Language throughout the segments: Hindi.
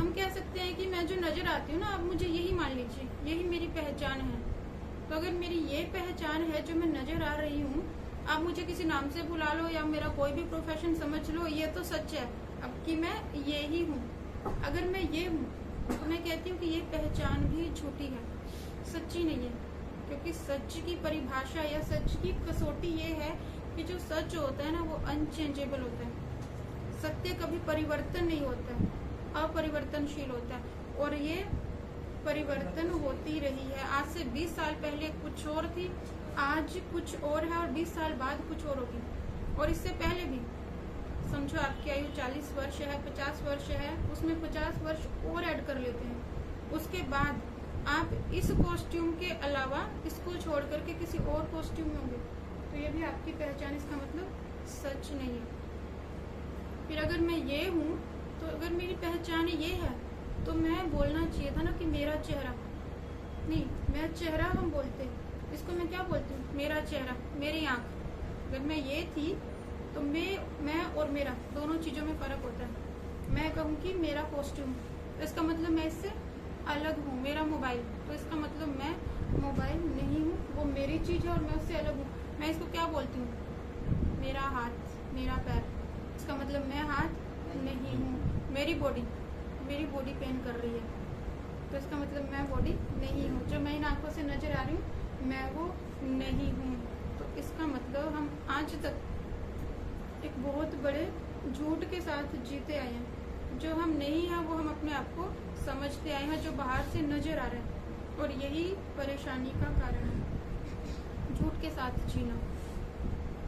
हम कह सकते हैं कि मैं जो नजर आती हूँ ना, आप मुझे यही मान लीजिए, यही मेरी पहचान है। तो अगर मेरी ये पहचान है जो मैं नजर आ रही हूँ, आप मुझे किसी नाम से बुला लो या मेरा कोई भी प्रोफेशन समझ लो, ये तो सच है अब कि मैं ये ही हूँ। अगर मैं ये हूँ तो मैं कहती हूँ कि ये पहचान भी झूठी है, सच्ची नहीं है। क्योंकि सच की परिभाषा या सच की कसौटी ये है कि जो सच होता है ना, वो अनचेंजेबल होता है। सत्य कभी परिवर्तन नहीं होता है, अपरिवर्तनशील होता है। और ये परिवर्तन होती रही है। आज से 20 साल पहले कुछ और थी, आज कुछ और है, और 20 साल बाद कुछ और होगी। और इससे पहले भी समझो आपकी आयु 40 वर्ष है, 50 वर्ष है, उसमें 50 वर्ष और ऐड कर लेते हैं। उसके बाद आप इस कॉस्ट्यूम के अलावा इसको छोड़ करके किसी और कॉस्ट्यूम में होंगे, तो ये भी आपकी पहचान, इसका मतलब सच नहीं है। फिर अगर मैं ये हूँ, तो अगर मेरी पहचान ये है, तो मैं बोलना चाहिए था ना कि मेरा चेहरा नहीं, मेरा चेहरा हम बोलते, इसको मैं क्या बोलती हूँ, मेरा चेहरा, मेरी आंख। अगर मैं ये थी तो मैं और मेरा दोनों चीजों में फर्क होता है। मैं कहूँ कि मेरा कॉस्ट्यूम, तो इसका मतलब मैं इससे अलग हूँ। मेरा मोबाइल, तो इसका मतलब मैं मोबाइल नहीं हूँ, वो मेरी चीज है और मैं उससे अलग हूँ। मैं इसको क्या बोलती हूँ, मेरा हाथ, मेरा पैर, इसका मतलब मैं हाथ नहीं हूँ। मेरी बॉडी पेन कर रही है, तो इसका मतलब मैं बॉडी नहीं हूँ। जो मैं इन आंखों से नजर आ रही हूँ, मैं वो नहीं हूँ। तो इसका मतलब हम आज तक एक बहुत बड़े झूठ के साथ जीते आए हैं। जो हम नहीं हैं वो हम अपने आप को समझते आए हैं, जो बाहर से नजर आ रहा है। और यही परेशानी का कारण है, झूठ के साथ जीना।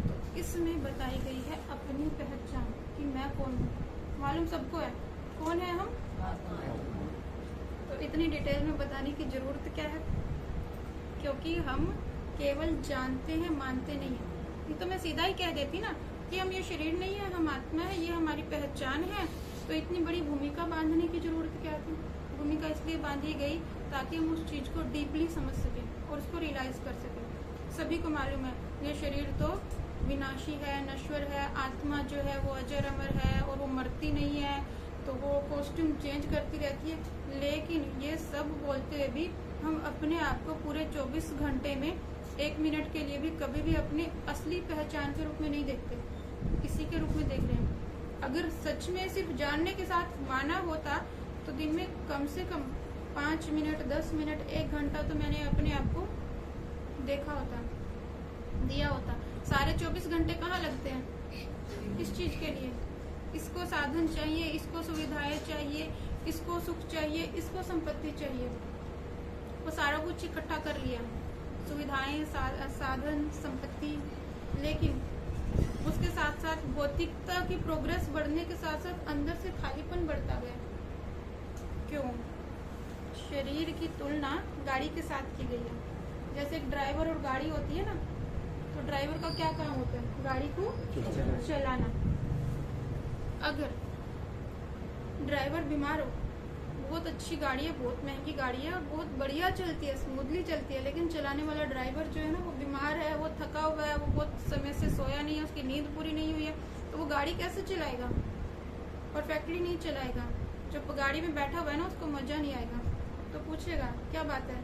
तो इसमें बताई गई है अपनी पहचान कि मैं कौन हूँ। मालूम सबको है कौन है हम, तो इतनी डिटेल में बताने की जरूरत क्या है, क्योंकि हम केवल जानते हैं, मानते नहीं है। ये तो मैं सीधा ही कह देती ना कि हम ये शरीर नहीं है, हम आत्मा है, ये हमारी पहचान है। तो इतनी बड़ी भूमिका बांधने की जरूरत क्या थी। भूमिका इसलिए बांधी गई ताकि हम उस चीज को डीपली समझ सके और उसको रियलाइज कर सके। सभी को मालूम है ये शरीर तो विनाशी है, नश्वर है, आत्मा जो है वो अजर अमर है और वो मरती नहीं है, तो वो कॉस्ट्यूम चेंज करती रहती है। लेकिन ये सब बोलते हुए भी हम अपने आप को पूरे 24 घंटे में 1 मिनट के लिए भी कभी भी अपनी असली पहचान के रूप में नहीं देखते, किसी के रूप में देख रहे हैं। अगर सच में सिर्फ जानने के साथ माना होता तो दिन में कम से कम 5 मिनट, 10 मिनट, 1 घंटा तो मैंने अपने आप को देखा होता, दिया होता। सारे 24 घंटे कहाँ लगते हैं इस चीज के लिए। इसको साधन चाहिए, इसको सुविधाएं चाहिए, इसको सुख चाहिए, इसको संपत्ति चाहिए। वो सारा कुछ इकट्ठा कर लिया, सुविधाएं, साधन, संपत्ति। लेकिन उसके साथ साथ भौतिकता की प्रोग्रेस बढ़ने के साथ साथ अंदर से खालीपन बढ़ता गया। क्यों? शरीर की तुलना गाड़ी के साथ की गई है। जैसे एक ड्राइवर और गाड़ी होती है ना, तो ड्राइवर का क्या काम होता है, गाड़ी को चलाना। अगर ड्राइवर बीमार हो, बहुत अच्छी गाड़ी है, बहुत महंगी गाड़ी है और बहुत बढ़िया चलती है, स्मूथली चलती है, लेकिन चलाने वाला ड्राइवर जो है ना वो बीमार है, वो थका हुआ है, वो बहुत समय से सोया नहीं है, उसकी नींद पूरी नहीं हुई है, तो वो गाड़ी कैसे चलाएगा, परफेक्टली नहीं चलाएगा। जब गाड़ी में बैठा हुआ है ना उसको मजा नहीं आएगा, तो पूछेगा क्या बात है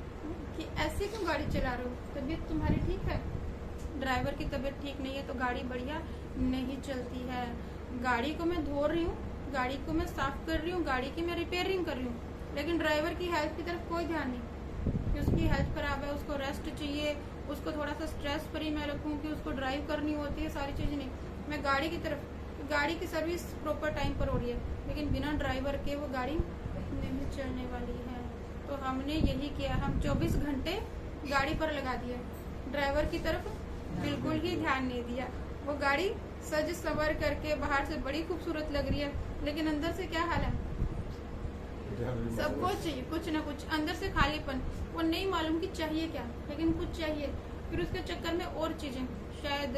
कि ऐसे क्यों गाड़ी चला रहे हो, तबीयत तुम्हारी ठीक है? ड्राइवर की तबीयत ठीक नहीं है तो गाड़ी बढ़िया नहीं चलती है। गाड़ी को मैं धो रही हूँ, गाड़ी को मैं साफ कर रही हूँ, गाड़ी की मैं रिपेयरिंग कर रही हूँ, लेकिन ड्राइवर की हेल्थ की तरफ कोई ध्यान नहीं कि उसकी हेल्थ खराब है, उसको रेस्ट चाहिए, उसको थोड़ा सा स्ट्रेस फ्री मैं रखूँ कि उसको ड्राइव करनी होती है, सारी चीजें नहीं। मैं गाड़ी की तरफ, गाड़ी की सर्विस प्रॉपर टाइम पर हो रही है, लेकिन बिना ड्राइवर के वो गाड़ी नहीं चलने वाली है। तो हमने यही किया, हम 24 घंटे गाड़ी पर लगा दिया, ड्राइवर की तरफ बिल्कुल ही ध्यान नहीं दिया। वो गाड़ी सज सवर करके बाहर से बड़ी खूबसूरत लग रही है, लेकिन अंदर से क्या हाल है, सबको चाहिए कुछ ना कुछ, अंदर से खालीपन। वो नहीं मालूम कि चाहिए क्या, लेकिन कुछ चाहिए। फिर उसके चक्कर में और चीजें, शायद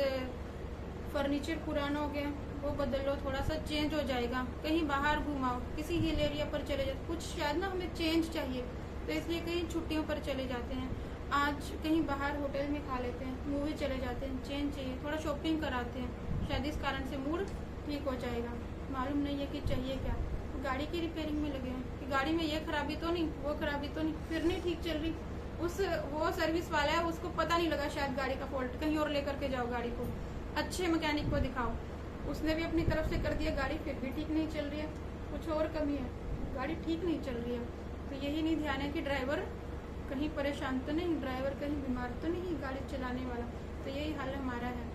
फर्नीचर पुराना हो गया, वो बदल लो, थोड़ा सा चेंज हो जाएगा, कहीं बाहर घुमाओ, किसी हिल एरिया पर चले जाते, कुछ शायद ना हमें चेंज चाहिए, तो इसलिए कहीं छुट्टियों पर चले जाते हैं, आज कहीं बाहर होटल में खा लेते हैं, मूवी चले जाते हैं, चेंज चाहिए, थोड़ा शॉपिंग कराते हैं, शायद इस कारण से मूड ठीक हो जाएगा। मालूम नहीं है कि चाहिए क्या। गाड़ी की रिपेयरिंग में लगे हैं कि गाड़ी में ये खराबी तो नहीं, वो खराबी तो नहीं, फिर नहीं ठीक चल रही। वो सर्विस वाला है, उसको पता नहीं लगा शायद गाड़ी का फॉल्ट, कहीं और लेकर के जाओ गाड़ी को, अच्छे मैकेनिक को दिखाओ। उसने भी अपनी तरफ से कर दिया, गाड़ी फिर भी ठीक नहीं चल रही है, कुछ और कमी है, गाड़ी ठीक नहीं चल रही है। तो यही नहीं ध्यान है कि ड्राइवर कहीं परेशान तो नहीं, ड्राइवर कहीं बीमार तो नहीं, गाड़ी चलाने वाला। तो यही हाल हमारा है।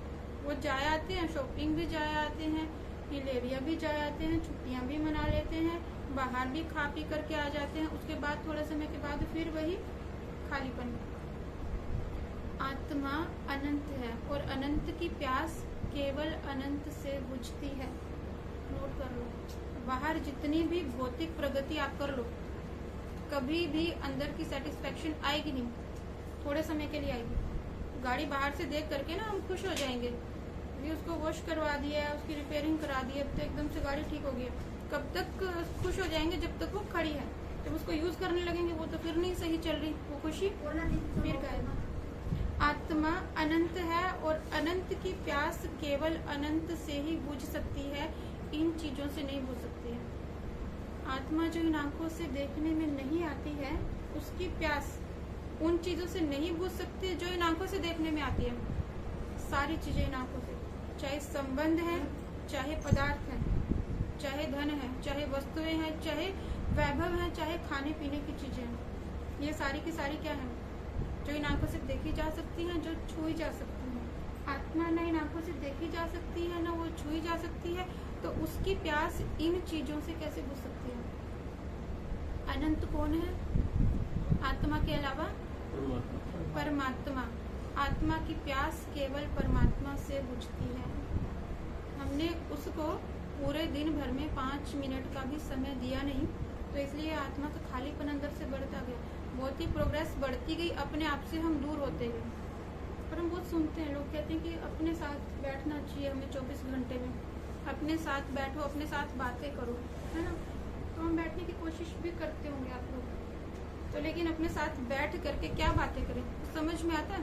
वो जाए आते हैं, शॉपिंग भी जाए आते हैं, हिल एरिया भी जाए आते हैं, छुट्टियां भी मना लेते हैं, बाहर भी खा पी करके आ जाते हैं। उसके बाद थोड़े समय के बाद फिर वही खालीपन। आत्मा अनंत है और अनंत की प्यास केवल अनंत से बुझती है। नोट कर लो, बाहर जितनी भी भौतिक प्रगति आप कर लो, कभी भी अंदर की सेटिस्फेक्शन आएगी नहीं, थोड़े समय के लिए आएगी। गाड़ी बाहर से देख करके ना हम खुश हो जाएंगे, भी उसको वॉश करवा दिया, उसकी रिपेयरिंग करा दी, अब तो एकदम से गाड़ी ठीक हो गई। कब तक खुश हो जाएंगे? जब तक वो खड़ी है। जब उसको यूज करने लगेंगे वो तो फिर नहीं सही चल रही, वो खुशी फिर गायब। आत्मा अनंत है और अनंत की प्यास केवल अनंत से ही बुझ सकती है, इन चीजों से नहीं बुझ सकती है। आत्मा जो इन आंखों से देखने में नहीं आती है, उसकी प्यास उन चीजों से नहीं बुझ सकती जो इन आंखों से देखने में आती है। सारी चीजें इन आंखों से, चाहे संबंध है, चाहे पदार्थ है, चाहे धन है, चाहे वस्तुएं हैं, चाहे वैभव है, चाहे खाने पीने की चीजें हैं, ये सारी की सारी क्या है? जो इन आंखों से देखी जा सकती हैं, जो छुई जा सकती हैं। आत्मा न इन आंखों से देखी जा सकती है, न वो छुई जा सकती है, तो उसकी प्यास इन चीजों से कैसे बुझ सकती है? अनंत कौन है? आत्मा के अलावा परमात्मा। आत्मा की प्यास केवल परमात्मा से बुझती है। हमने उसको पूरे दिन भर में 5 मिनट का भी समय दिया नहीं, तो इसलिए आत्मा का खालीपन अंदर से बढ़ता गया। बहुत ही प्रोग्रेस बढ़ती गई, अपने आप से हम दूर होते गए। पर हम बहुत सुनते हैं, लोग कहते हैं कि अपने साथ बैठना चाहिए हमें 24 घंटे में, अपने साथ बैठो, अपने साथ बातें करो, है ना? तो हम बैठने की कोशिश भी करते होंगे आप लोग, तो लेकिन अपने साथ बैठ करके क्या बातें करें समझ में आता है?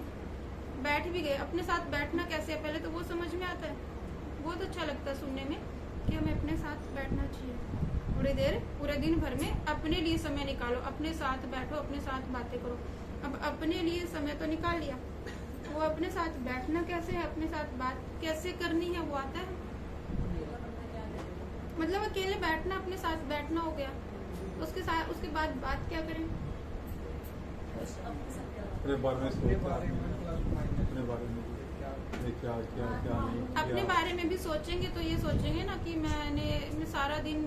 बैठ भी गए, अपने साथ बैठना कैसे है पहले तो वो समझ में आता है। बहुत अच्छा लगता है सुनने में कि हमें अपने साथ बैठना चाहिए, थोड़ी देर पूरे दिन भर में अपने लिए समय निकालो, अपने साथ बैठो, अपने साथ बातें करो। अब अपने लिए समय तो निकाल लिया, वो अपने साथ बैठना कैसे है, अपने साथ बात कैसे करनी है वो आता है। मतलब अकेले बैठना, अपने साथ बैठना हो गया, उसके बाद बात क्या करें? अपने बारे में भी सोचेंगे तो ये सोचेंगे ना कि मैं सारा दिन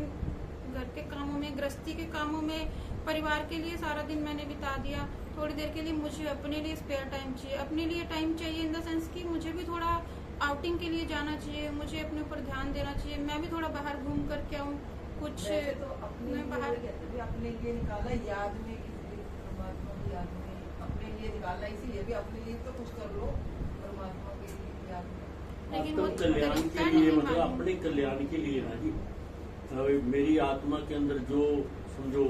घर के कामों में, गृहस्थी के कामों में, परिवार के लिए सारा दिन मैंने बिता दिया, थोड़ी देर के लिए मुझे अपने लिए स्पेयर टाइम चाहिए। अपने लिए टाइम चाहिए इन द सेंस कि मुझे भी थोड़ा आउटिंग के लिए जाना चाहिए, मुझे अपने ऊपर ध्यान देना चाहिए, मैं भी थोड़ा बाहर घूम करके आऊँ कुछ। तो मैं बाहर अपने लिए निकाला, याद में परमात्मा की याद में अपने लिए निकाला, इसीलिए भी अपने लिए तो कुछ कर लो परमात्मा के लिए याद में। लेकिन वो कल्याण के लिए, मतलब अपने कल्याण के लिए ना जी। मेरी आत्मा के अंदर जो समझो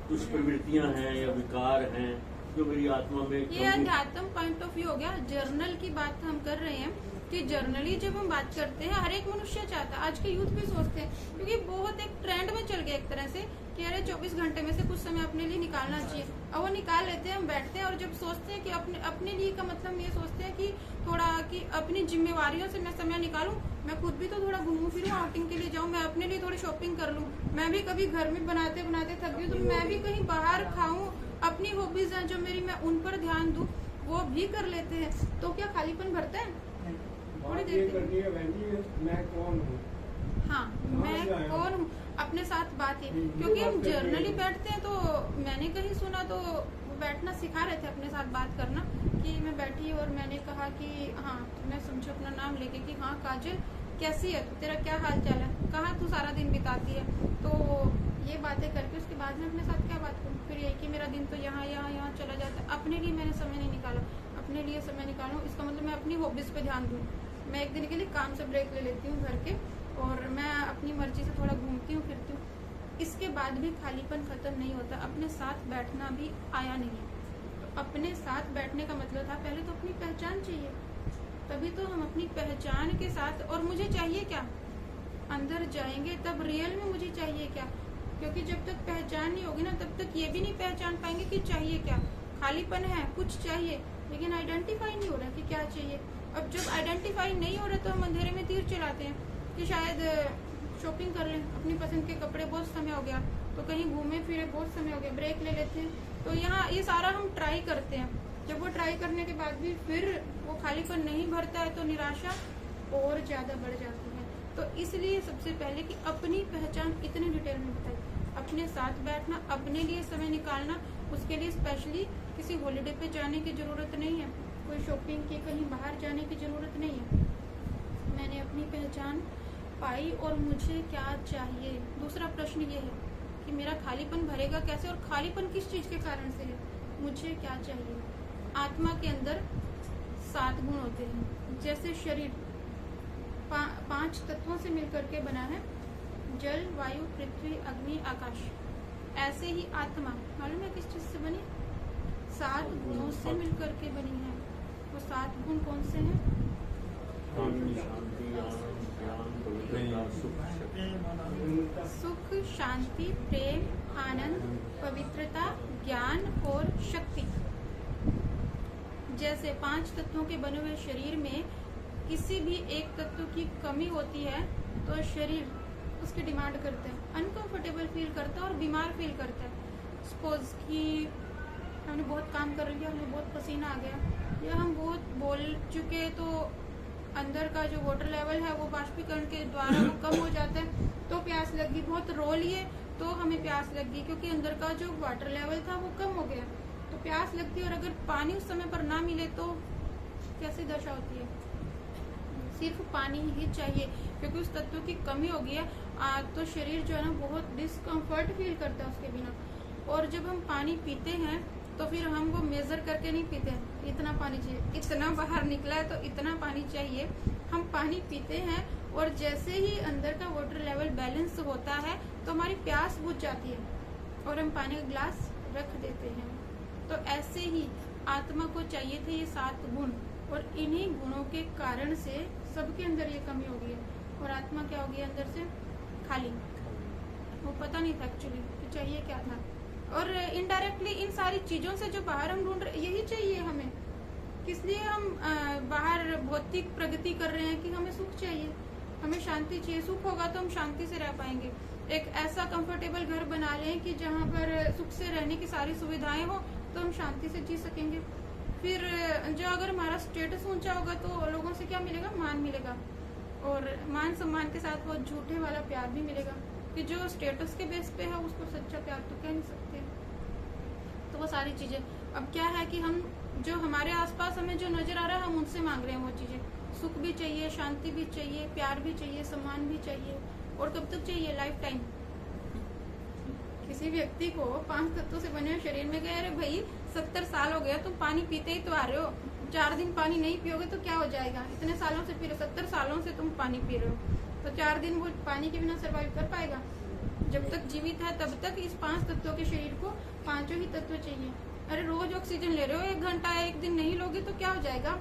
कुछ प्रवृत्तियां हैं या विकार हैं जो मेरी आत्मा में, ये अध्यात्म पॉइंट ऑफ व्यू हो गया। जर्नल की बात हम कर रहे हैं कि जर्नली जब हम बात करते हैं, हर एक मनुष्य चाहता है, आज के यूथ भी सोचते हैं, क्योंकि बहुत एक ट्रेंड में चल गया एक तरह से कि अरे 24 घंटे में से कुछ समय अपने लिए निकालना चाहिए। अब वो निकाल लेते हैं, हम बैठते हैं और जब सोचते हैं कि अपने लिए का मतलब ये सोचते हैं कि थोड़ा कि अपनी जिम्मेवारियों से मैं समय निकालूं, मैं खुद भी तो थोड़ा घूमूं फिरूं, आउटिंग के लिए जाऊं, मैं अपने लिए थोड़ी शॉपिंग कर लूं, मैं भी कभी घर में बनाते बनाते थक गई तो मैं भी कहीं बाहर खाऊं, अपनी हॉबीज हैं जो मेरी, मैं उन पर ध्यान दूं, वो भी कर लेते हैं। तो क्या खालीपन भरता है? थोड़ी देर मैं कौन हूँ? हाँ, मैं कौन हूँ, अपने साथ बात है। क्योंकि हम जर्नली बैठते हैं तो मैंने कहीं सुना तो वो बैठना सिखा रहे थे, अपने साथ बात करना, कि मैं बैठी और मैंने कहा कि हाँ, मैं समझो अपना नाम लेके कि हाँ काजल कैसी है, तेरा क्या हाल चाल है, कहाँ तू सारा दिन बिताती है। तो ये बातें करके उसके बाद में अपने साथ क्या बात करूँ, फिर ये कि मेरा दिन तो यहाँ यहाँ चला जाता है। अपने लिए मैंने समय नहीं निकाला, अपने लिए समय निकालूं इसका मतलब मैं अपनी हॉबीज पे ध्यान दूँ। मैं एक दिन के लिए काम से ब्रेक ले लेती हूँ घर के, और मैं अपनी मर्जी से थोड़ा घूमती हूँ फिरती हूँ। इसके बाद भी खालीपन खत्म नहीं होता, अपने साथ बैठना भी आया नहीं है। अपने साथ बैठने का मतलब था पहले तो अपनी पहचान चाहिए, तभी तो हम अपनी पहचान के साथ, और मुझे चाहिए क्या, अंदर जाएंगे तब रियल में मुझे चाहिए क्या, क्योंकि जब तक पहचान नहीं होगी ना तब तक ये भी नहीं पहचान पाएंगे कि चाहिए क्या। खालीपन है, कुछ चाहिए, लेकिन आइडेंटिफाई नहीं हो रहा कि क्या चाहिए। अब जब आइडेंटिफाई नहीं हो रहा तो हम अंधेरे में तीर चलाते हैं कि शायद शॉपिंग कर लें, अपनी पसंद के कपड़े, बहुत समय हो गया, तो कहीं घूमे फिरे, बहुत समय हो गया, ब्रेक ले लेते हैं। तो यहाँ ये सारा हम ट्राई करते हैं। जब वो ट्राई करने के बाद भी फिर वो खालीपन नहीं भरता है तो निराशा और ज्यादा बढ़ जाती है। तो इसलिए सबसे पहले कि अपनी पहचान इतने डिटेल में बताइए, अपने साथ बैठना, अपने लिए समय निकालना, उसके लिए स्पेशली किसी हॉलिडे पे जाने की जरूरत नहीं है, कोई शॉपिंग की, कहीं बाहर जाने की जरूरत नहीं है। मैंने अपनी पहचान पाई और मुझे क्या चाहिए। दूसरा प्रश्न ये है कि मेरा खालीपन भरेगा कैसे, और खालीपन किस चीज के कारण से है, मुझे क्या चाहिए। आत्मा के अंदर 7 गुण होते हैं। जैसे शरीर 5 तत्वों से मिलकर के बना है, जल, वायु, पृथ्वी, अग्नि, आकाश। ऐसे ही आत्मा मालूम है किस चीज से बनी, 7 गुणों से मिलकर के बनी है। वो 7 गुण कौन से हैं? सुख, शांति, प्रेम, आनंद, पवित्रता, ज्ञान और शक्ति। जैसे 5 तत्वों के बने हुए शरीर में किसी भी एक तत्व की कमी होती है तो शरीर उसकी डिमांड करता है, अनकंफर्टेबल फील करता है और बीमार फील करता है। सपोज कि हमने बहुत काम कर लिया, हमें बहुत पसीना आ गया, या हम बहुत बोल चुके तो अंदर का जो वाटर लेवल है वो बाष्पीकरण के द्वारा वो कम हो जाता है, तो प्यास लगी। बहुत रो लिए तो हमें प्यास लगी, क्योंकि अंदर का जो वाटर लेवल था वो कम हो गया, तो प्यास लगती है। और अगर पानी उस समय पर ना मिले तो कैसी दशा होती है, सिर्फ पानी ही चाहिए, क्योंकि उस तत्व की कमी हो गई है। तो शरीर जो है ना बहुत डिस्कम्फर्ट फील करता है उसके बिना। और जब हम पानी पीते हैं तो फिर हम वो मेजर करके नहीं पीते हैं, इतना पानी चाहिए, इतना बाहर निकला है तो इतना पानी चाहिए। हम पानी पीते हैं और जैसे ही अंदर का वाटर लेवल बैलेंस होता है तो हमारी प्यास बुझ जाती है और हम पानी का ग्लास रख देते हैं। तो ऐसे ही आत्मा को चाहिए थे ये 7 गुण, और इन्हीं गुणों के कारण से सबके अंदर ये कमी हो गई है और आत्मा क्या हो गई अंदर से, खाली। वो पता नहीं था एक्चुअली कि चाहिए क्या था। और इनडायरेक्टली इन सारी चीजों से जो बाहर हम ढूंढ रहे, यही चाहिए हमें। किस लिए हम बाहर भौतिक प्रगति कर रहे हैं कि हमें सुख चाहिए, हमें शांति चाहिए। सुख होगा तो हम शांति से रह पाएंगे। एक ऐसा कंफर्टेबल घर बना लें कि जहाँ पर सुख से रहने की सारी सुविधाएं हो तो हम शांति से जी सकेंगे। फिर जो अगर हमारा स्टेटस ऊंचा होगा तो लोगों से क्या मिलेगा, मान मिलेगा, और मान सम्मान के साथ वो झूठे वाला प्यार भी मिलेगा, कि जो स्टेटस के बेस पे है उसको सच्चा प्यार तो कह नहीं सकते। तो वो सारी चीजें, अब क्या है कि हम जो हमारे आसपास हमें जो नजर आ रहा है हम उनसे मांग रहे हैं वो चीजें। सुख भी चाहिए, शांति भी चाहिए, प्यार भी चाहिए, सम्मान भी चाहिए। और कब तक चाहिए, लाइफ टाइम। किसी व्यक्ति को 5 तत्वों से बने हुए शरीर में गए, अरे भाई 70 साल हो गया, तुम पानी पीते ही तो आ रहे हो, 4 दिन पानी नहीं पियोगे तो क्या हो जाएगा, इतने सालों से पी रहे हो, 70 सालों से तुम पानी पी रहे हो, तो 4 दिन वो पानी के बिना सरवाइव कर पाएगा? जब तक जीवित है तब तक इस 5 तत्वों के शरीर को 5 ही तत्व चाहिए। अरे रोज ऑक्सीजन ले रहे हो, 1 घंटा 1 दिन नहीं लोगे तो क्या हो जाएगा?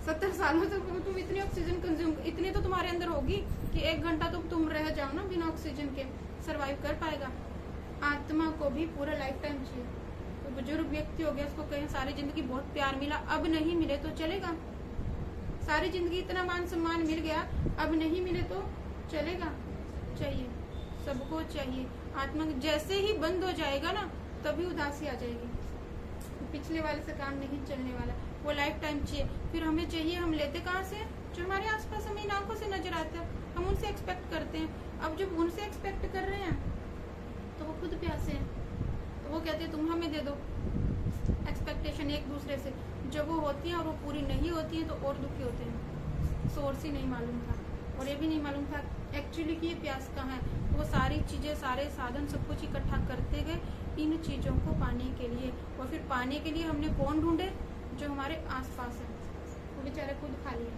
70 सालों तक तुम इतनी ऑक्सीजन कंज्यूम, इतनी तो तुम्हारे अंदर होगी कि 1 घंटा तो तुम रह जाओ ना बिना ऑक्सीजन के, सरवाइव कर पाएगा। आत्मा को भी पूरा लाइफ टाइम चाहिए। तो बुजुर्ग व्यक्ति हो गया, उसको कहें सारी जिंदगी बहुत प्यार मिला, अब नहीं मिले तो चलेगा? सारी जिंदगी इतना मान सम्मान मिल गया, अब नहीं मिले तो चलेगा? चाहिए, सबको चाहिए। आत्मा जैसे ही बंद हो जाएगा ना तभी उदासी आ जाएगी, पिछले वाले से काम नहीं चलने वाला। वो लाइफ टाइम चाहिए। फिर हमें चाहिए, हम लेते कहाँ से? जो हमारे आसपास हमें इन आंखों से नजर आता है, हम उनसे एक्सपेक्ट करते हैं। अब जब उनसे एक्सपेक्ट कर रहे हैं तो वो खुद प्यासे हैं, तो वो कहते हैं तुम हमें दे दो। एक्सपेक्टेशन एक दूसरे से जब वो होती है और वो पूरी नहीं होती है तो और दुखी होते हैं। सोर्स ही नहीं मालूम था, और ये भी नहीं मालूम था एक्चुअली कि ये प्यास कहाँ है। वो सारी चीजें, सारे साधन, सब कुछ इकट्ठा करते गए इन चीजों को पाने के लिए। और फिर पाने के लिए हमने कौन ढूंढे? जो हमारे आसपास है, वो बेचारे खुद खाली है।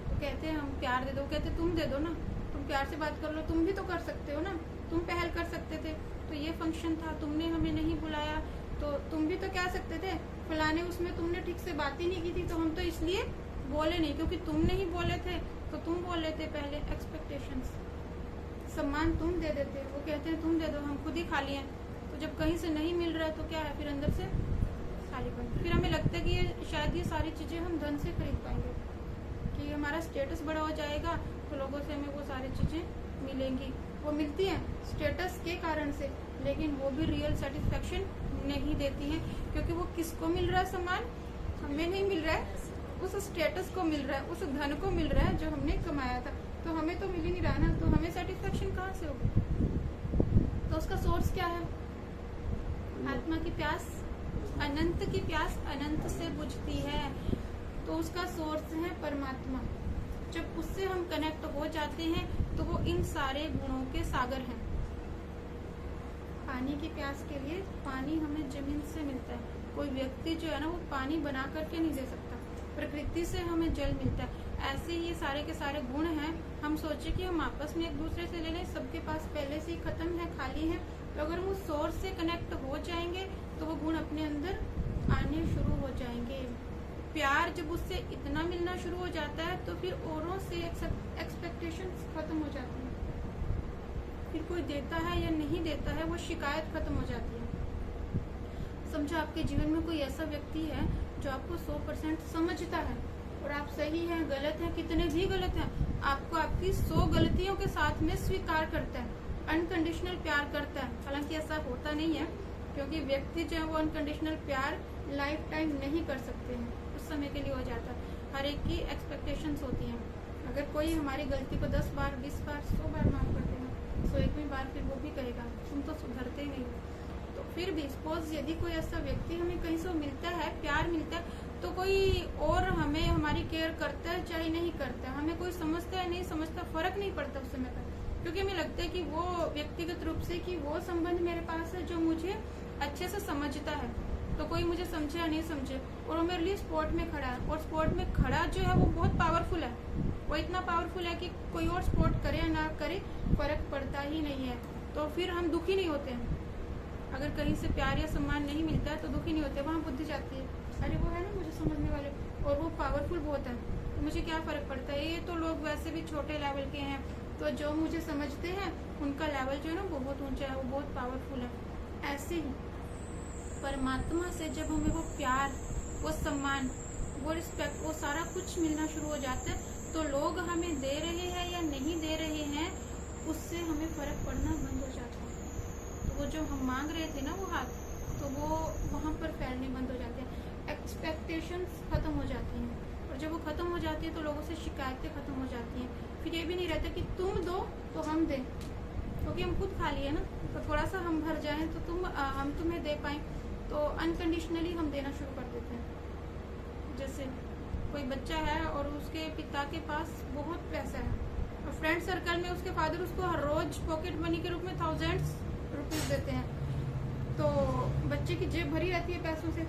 तो कहते हैं हम प्यार दे दो, कहते तुम दे दो ना, तुम प्यार से बात कर लो, तुम भी तो कर सकते हो ना, तुम पहल कर सकते थे। तो ये फंक्शन था, तुमने हमें नहीं बुलाया, तो तुम भी तो कह सकते थे फलाने उसमें तुमने ठीक से बात ही नहीं की थी, तो हम तो इसलिए बोले नहीं, क्योंकि तुम नहीं बोले थे तो तुम बोले थे पहले। एक्सपेक्टेशंस, सम्मान तुम दे देते हो, वो कहते हैं तुम दे दो, हम खुद ही खाली हैं। तो जब कहीं से नहीं मिल रहा है तो क्या है, फिर अंदर से खालीपन। फिर हमें लगता है कि ये शायद ये सारी चीज़ें हम धन से खरीद पाएंगे, कि हमारा स्टेटस बड़ा हो जाएगा तो लोगों से हमें वो सारी चीज़ें मिलेंगी। वो मिलती हैं स्टेटस के कारण से, लेकिन वो भी रियल सेटिस्फेक्शन नहीं देती हैं, क्योंकि वो किसको मिल रहा है सम्मान, हमें नहीं मिल रहा है, उस स्टेटस को मिल रहा है, उस धन को मिल रहा है जो हमने कमाया था। तो हमें तो मिल ही नहीं रहा ना, तो हमें सेटिस्फेक्शन कहाँ से होगी? तो उसका सोर्स क्या है? आत्मा की प्यास, अनंत की प्यास अनंत से बुझती है, तो उसका सोर्स है परमात्मा। जब उससे हम कनेक्ट हो जाते हैं तो वो इन सारे गुणों के सागर हैं। पानी की प्यास के लिए पानी हमें जमीन से मिलता है, कोई व्यक्ति जो है ना वो पानी बना करके नहीं दे सकता, प्रकृति से हमें जल मिलता है। ऐसे ये सारे के सारे गुण हैं। हम सोचे कि हम आपस में एक दूसरे से ले लें, सबके पास पहले से ही खत्म है, खाली है। तो अगर हम उस सोर्स से कनेक्ट हो जाएंगे तो वो गुण अपने अंदर आने शुरू हो जाएंगे। प्यार जब उससे इतना मिलना शुरू हो जाता है तो फिर औरों से एक्सपेक्टेशंस खत्म हो जाती हैं। फिर कोई देता है या नहीं देता है, वो शिकायत खत्म हो जाती है। समझो आपके जीवन में कोई ऐसा व्यक्ति है जो आपको 100% समझता है और आप सही हैं, गलत हैं, कितने भी गलत हैं, आपको आपकी 100 गलतियों के साथ में स्वीकार करता है, अनकंडीशनल प्यार करता है। हालांकि ऐसा होता नहीं है, क्योंकि व्यक्ति जो है वो अनकंडीशनल प्यार लाइफ टाइम नहीं कर सकते हैं, उस समय के लिए हो जाता है। हर एक की एक्सपेक्टेशंस होती हैं। अगर कोई हमारी गलती को 10 बार, 20 बार, 100 बार माफ कर देगा, 101वीं बार फिर वो भी कहेगा तुम तो सुधरते ही नहीं। तो फिर भी सपोज यदि कोई ऐसा व्यक्ति हमें कहीं से मिलता है, प्यार मिलता है, तो कोई और हमें हमारी केयर करता है चाहे नहीं करता है, हमें कोई समझता है नहीं समझता, फर्क नहीं पड़ता उस समय पर, क्योंकि हमें लगता है कि वो व्यक्तिगत रूप से कि वो संबंध मेरे पास है जो मुझे अच्छे से समझता है। तो कोई मुझे समझे या नहीं समझे, और वो मेरे लिए स्पोर्ट में खड़ा है, और स्पोर्ट में खड़ा जो है वो बहुत पावरफुल है। वो इतना पावरफुल है कि कोई और सपोर्ट करे या ना करे फर्क पड़ता ही नहीं है। तो फिर हम दुखी नहीं होते हैं। अगर कहीं से प्यार या सम्मान नहीं मिलता है तो दुखी नहीं होते, वहाँ बुद्धि जाती है, अरे वो है ना मुझे समझने वाले और वो पावरफुल बहुत है, तो मुझे क्या फर्क पड़ता है, ये तो लोग वैसे भी छोटे लेवल के हैं, तो जो मुझे समझते हैं उनका लेवल जो है ना बहुत ऊंचा है, वो बहुत पावरफुल है। ऐसे ही परमात्मा से जब हमें वो प्यार, वो सम्मान, वो रिस्पेक्ट, वो सारा कुछ मिलना शुरू हो जाता है, तो लोग हमें दे रहे हैं या नहीं दे रहे हैं उससे हमें फर्क पड़ना बंद हो जाता है। तो वो जो हम मांग रहे थे ना वो हाथ, तो वो वहाँ पर फैलने बंद हो जाते हैं, एक्सपेक्टेशंस खत्म हो जाती हैं, और जब वो खत्म हो जाती है तो लोगों से शिकायतें खत्म हो जाती हैं। फिर ये भी नहीं रहता कि तुम दो तो हम दें, क्योंकि हम खुद खा लिए ना, तो थोड़ा सा हम भर जाएं तो हम तुम्हें दे पाएं, तो अनकंडीशनली हम देना शुरू कर देते हैं। जैसे कोई बच्चा है और उसके पिता के पास बहुत पैसा है, और फ्रेंड सर्कल में उसके फादर उसको हर रोज पॉकेट मनी के रूप में थाउजेंड्स रुपीज देते हैं, तो बच्चे की जेब भरी रहती है पैसों से।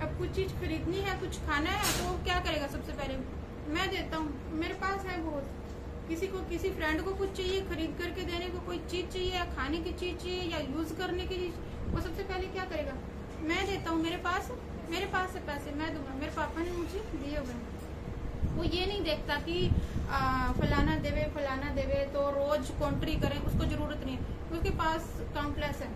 अब कुछ चीज खरीदनी है, कुछ खाना है, तो वो क्या करेगा, सबसे पहले मैं देता हूँ, मेरे पास है बहुत। किसी फ्रेंड को कुछ चाहिए खरीद करके देने को, कोई चीज चाहिए या खाने की चीज चाहिए या यूज करने की चीज, वो सबसे पहले क्या करेगा, मैं देता हूँ, मेरे पास है पैसे, मैं दूंगा, मेरे पापा ने मुझे दिए हुए हैं। वो ये नहीं देखता कि फलाना देवे तो रोज कॉन्ट्री करें, उसको जरूरत नहीं है, उसके पास काउंटलेस है,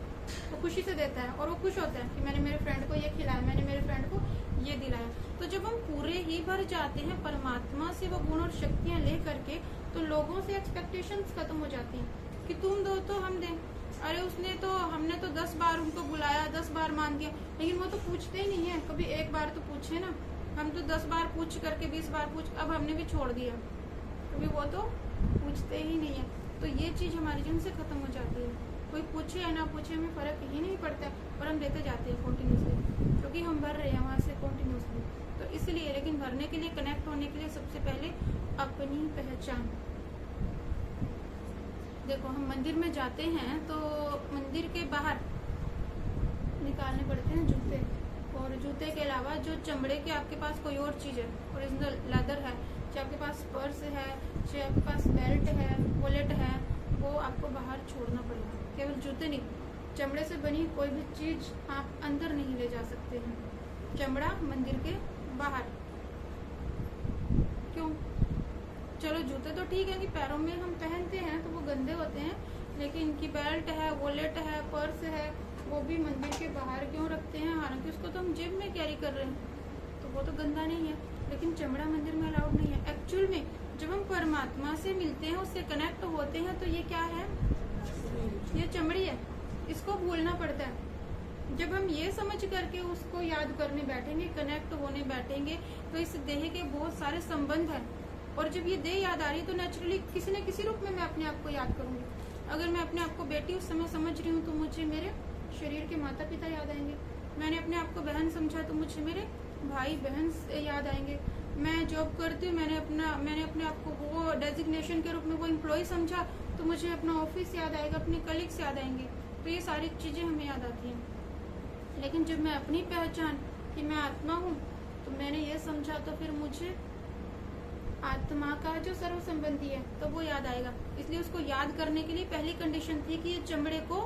तो खुशी से देता है, और वो खुश होता है कि मैंने मेरे फ्रेंड को ये खिलाया, मैंने मेरे फ्रेंड को ये दिलाया। तो जब हम पूरे ही भर जाते हैं परमात्मा से वो गुण और शक्तियाँ ले करके, तो लोगों से एक्सपेक्टेशंस खत्म हो जाती हैं कि तुम दो तो हम दें। अरे हमने तो 10 बार उनको बुलाया, 10 बार मान दिया, लेकिन वो तो पूछते ही नहीं है, कभी एक बार तो पूछे ना। हम तो 10 बार पूछ करके 20 बार पूछ, अब हमने भी छोड़ दिया, कभी वो तो पूछते ही नहीं है। तो ये चीज हमारे जीवन से खत्म हो जाती है। कोई पूछे या ना पूछे हमें फर्क ही नहीं पड़ता, और हम देते जाते हैं कॉन्टिन्यूसली, क्योंकि हम भर रहे हैं वहाँ से कॉन्टिन्यूसली। तो इसलिए, लेकिन भरने के लिए, कनेक्ट होने के लिए सबसे पहले अपनी पहचान। देखो हम मंदिर में जाते हैं तो मंदिर के बाहर निकालने पड़ते हैं जूते, और जूते के अलावा जो चमड़े के आपके पास कोई और चीज़ है, ओरिजिनल लेदर है, चाहे आपके पास पर्स है, चाहे आपके पास बेल्ट है, वॉलेट है, वो आपको बाहर छोड़ना पड़ेगा। केवल जूते नहीं, चमड़े से बनी कोई भी चीज़ आप अंदर नहीं ले जा सकते हैं। चमड़ा मंदिर के बाहर। क्यों? चलो जूते तो ठीक है कि पैरों में हम पहनते हैं तो वो गंदे होते हैं, लेकिन इनकी बेल्ट है, वॉलेट है, पर्स है, वो भी मंदिर के बाहर क्यों रखते हैं? हालांकि उसको तो हम जेब में कैरी कर रहे हैं, तो वो तो गंदा नहीं है। लेकिन चमड़ा मंदिर में अलाउड नहीं है। एक्चुअल में जब हम परमात्मा से मिलते हैं, उससे कनेक्ट होते हैं, तो ये क्या है? ये चमड़ी है, इसको भूलना पड़ता है। जब हम ये समझ करके उसको याद करने बैठेंगे, कनेक्ट होने बैठेंगे, तो इस देह के बहुत सारे संबंध हैं। और जब ये देह याद आ रही है तो नेचुरली किसी न किसी रूप में मैं अपने आप को याद करूंगी। अगर मैं अपने आप को बेटी उस समय समझ रही हूँ तो मुझे मेरे शरीर के माता पिता याद आएंगे। मैंने अपने आप को बहन समझा तो मुझे मेरे भाई बहन याद आएंगे। मैं जॉब करती हूँ, मैंने अपने आप को वो डेजिग्नेशन के रूप में वो एम्प्लॉय समझा तो मुझे अपना ऑफिस याद आएगा, अपने कलीग्स याद आएंगे। तो ये सारी चीजें हमें याद आती हैं। लेकिन जब मैं अपनी पहचान कि मैं आत्मा हूँ तो मैंने ये समझा, तो फिर मुझे आत्मा का जो सर्व संबंधी है तो वो याद आएगा। इसलिए उसको याद करने के लिए पहली कंडीशन थी कि ये चमड़े को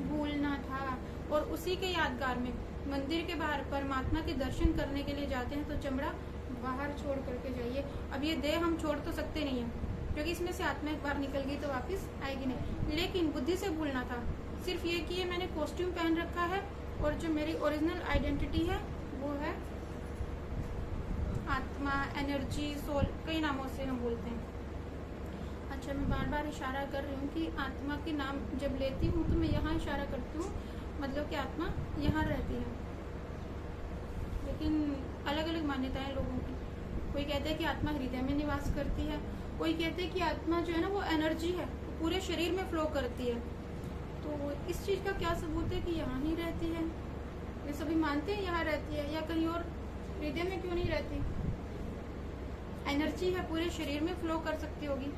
भूलना था। और उसी के यादगार में मंदिर के बाहर परमात्मा के दर्शन करने के लिए जाते हैं तो चमड़ा बाहर छोड़ करके जाइए। अब ये देह हम छोड़ तो सकते नहीं है, क्योंकि इसमें से आत्मा एक बार निकल गई तो वापस आएगी नहीं। लेकिन बुद्धि से भूलना था सिर्फ ये कि ये मैंने कॉस्ट्यूम पहन रखा है और जो मेरी ओरिजिनल आइडेंटिटी है वो है आत्मा, एनर्जी, सोल, कई नामों से हम बोलते हैं। अच्छा, मैं बार बार इशारा कर रही हूँ कि आत्मा के नाम जब लेती हूँ तो मैं यहाँ इशारा करती हूँ, मतलब कि आत्मा यहाँ रहती है। लेकिन अलग अलग मान्यताएं लोगों की। कोई कहते हैं कि आत्मा हृदय में निवास करती है, कोई कहते हैं कि आत्मा जो है ना वो एनर्जी है, पूरे शरीर में फ्लो करती है। तो इस चीज का क्या सबूत है कि यहाँ ही रहती है? ये सभी मानते हैं यहाँ रहती है, या कहीं और हृदय में क्यों नहीं रहती? एनर्जी है, पूरे शरीर में फ्लो कर सकती होगी,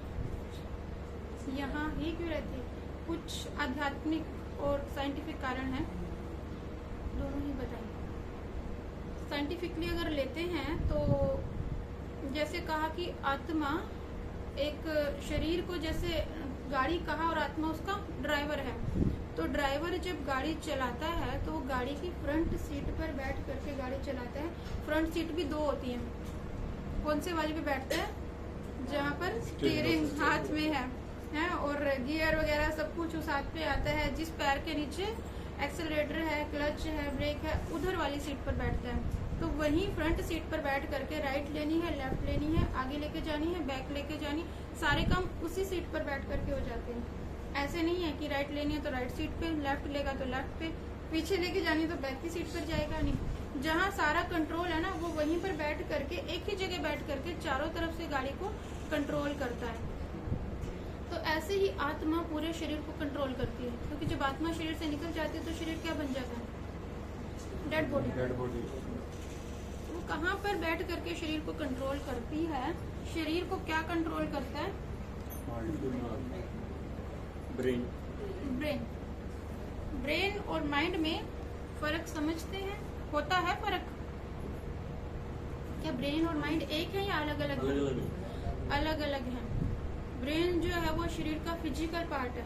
यहाँ ही क्यों रहती है? कुछ आध्यात्मिक और साइंटिफिक कारण है, दोनों ही बताइए। साइंटिफिकली अगर लेते हैं तो जैसे कहा कि आत्मा एक शरीर को, जैसे गाड़ी कहा और आत्मा उसका ड्राइवर है, तो ड्राइवर जब गाड़ी चलाता है तो वो गाड़ी की फ्रंट सीट पर बैठ करके गाड़ी चलाता है। फ्रंट सीट भी दो होती हैं, कौन से वाली पे बैठते हैं? जहाँ पर स्टीयरिंग हाथ में है और गियर वगैरह सब कुछ उस हाथ पे आता है। जिस पैर के नीचे एक्सेलरेटर है, क्लच है, ब्रेक है, उधर वाली सीट पर बैठता है। तो वहीं फ्रंट सीट पर बैठ करके राइट लेनी है, लेफ्ट लेनी है, आगे लेके जानी है, बैक लेके जानी, सारे काम उसी सीट पर बैठ करके हो जाते हैं। ऐसे नहीं है कि राइट लेनी है तो राइट सीट पे, लेफ्ट लेगा तो लेफ्ट पे, पीछे लेके जानी है तो बैक की सीट पर जाएगा नहीं। जहाँ सारा कंट्रोल है ना वो वहीं पर बैठ करके, एक ही जगह बैठ करके चारों तरफ से गाड़ी को कंट्रोल करता है। तो ऐसे ही आत्मा पूरे शरीर को कंट्रोल करती है, क्योंकि जब आत्मा शरीर से निकल जाती है तो शरीर क्या बन जाता है? Dead body. वो कहाँ पर बैठ करके शरीर को कंट्रोल करती है? शरीर को क्या कंट्रोल करता है? ब्रेन और माइंड में फर्क समझते हैं? होता है फर्क? क्या ब्रेन और माइंड एक है या अलग अलग है? अलग अलग है। ब्रेन जो है वो शरीर का फिजिकल पार्ट है।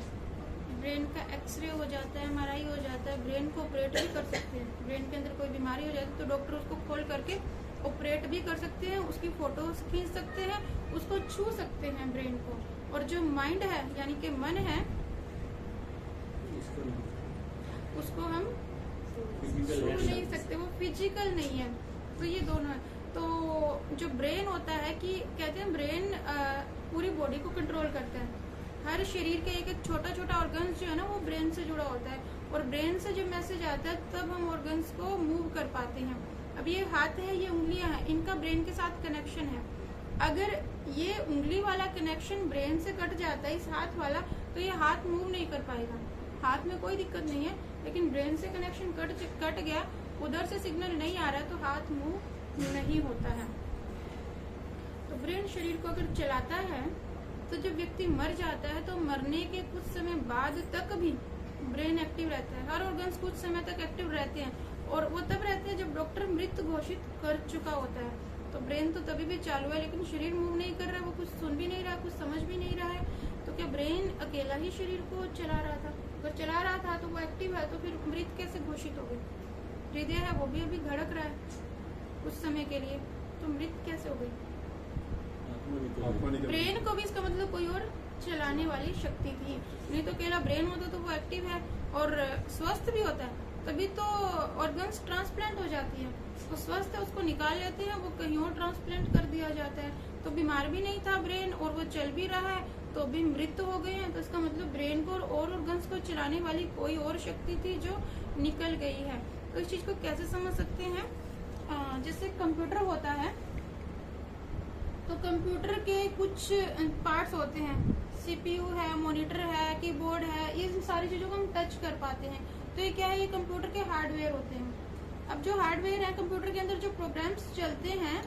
ब्रेन का एक्सरे हो जाता है, एमआरआई हो जाता है, ब्रेन को ऑपरेट भी कर सकते हैं। ब्रेन के अंदर कोई बीमारी हो जाती है तो डॉक्टर उसको खोल करके ऑपरेट भी कर सकते हैं, उसकी फोटोज खींच सकते हैं, उसको छू सकते हैं ब्रेन को। और जो माइंड है यानी कि मन है, उसको हम छू नहीं सकते, वो फिजिकल नहीं है। तो ये दोनों है। तो जो ब्रेन होता है कि कहते हैं ब्रेन पूरी बॉडी को कंट्रोल करता है। हर शरीर के एक एक छोटा छोटा ऑर्गन्स जो है ना वो ब्रेन से जुड़ा होता है, और ब्रेन से जब मैसेज आता है तब हम ऑर्गन्स को मूव कर पाते हैं। अब ये हाथ है, ये उंगलियां हैं, इनका ब्रेन के साथ कनेक्शन है। अगर ये उंगली वाला कनेक्शन ब्रेन से कट जाता है, इस हाथ वाला, तो ये हाथ मूव नहीं कर पाएगा। हाथ में कोई दिक्कत नहीं है, लेकिन ब्रेन से कनेक्शन कट गया, उधर से सिग्नल नहीं आ रहा तो हाथ मूव नहीं होता है। तो ब्रेन शरीर को अगर चलाता है तो जब व्यक्ति मर जाता है तो मरने के कुछ समय बाद तक भी ब्रेन एक्टिव रहता है। हर ऑर्गन्स कुछ समय तक एक्टिव रहते हैं, और वो तब रहते हैं जब डॉक्टर मृत घोषित कर चुका होता है। तो ब्रेन तो तभी भी चालू है, लेकिन शरीर मूव नहीं कर रहा, वो कुछ सुन भी नहीं रहा, कुछ समझ भी नहीं रहा है। तो क्या ब्रेन अकेला ही शरीर को चला रहा था? अगर चला रहा था तो वो एक्टिव है, तो फिर मृत कैसे घोषित हो गई? हृदय है, वो भी अभी धड़क रहा है कुछ समय के लिए, तो मृत कैसे हो गई? आत्मा निकल ब्रेन को भी इसका मतलब कोई और चलाने वाली शक्ति थी, नहीं तो अकेला ब्रेन होता तो वो एक्टिव है और स्वस्थ भी होता है, तभी तो ऑर्गन्स ट्रांसप्लांट हो जाती है। वो स्वस्थ है, उसको निकाल लेते हैं, वो कहीं और ट्रांसप्लांट कर दिया जाता है। तो बीमार भी नहीं था ब्रेन और वो चल भी रहा है, तो भी मृत हो गए हैं। तो इसका मतलब ब्रेन को और ऑर्गन्स को चलाने वाली कोई और शक्ति थी जो निकल गई है। तो इस चीज को कैसे समझ सकते हैं, जैसे कंप्यूटर होता है तो कंप्यूटर के कुछ पार्ट्स होते हैं, सीपीयू है, मॉनिटर है, कीबोर्ड है, ये सारी चीजों को हम टच कर पाते हैं। तो ये क्या है, ये कंप्यूटर के हार्डवेयर होते हैं। अब जो हार्डवेयर है कंप्यूटर के अंदर जो प्रोग्राम्स चलते हैं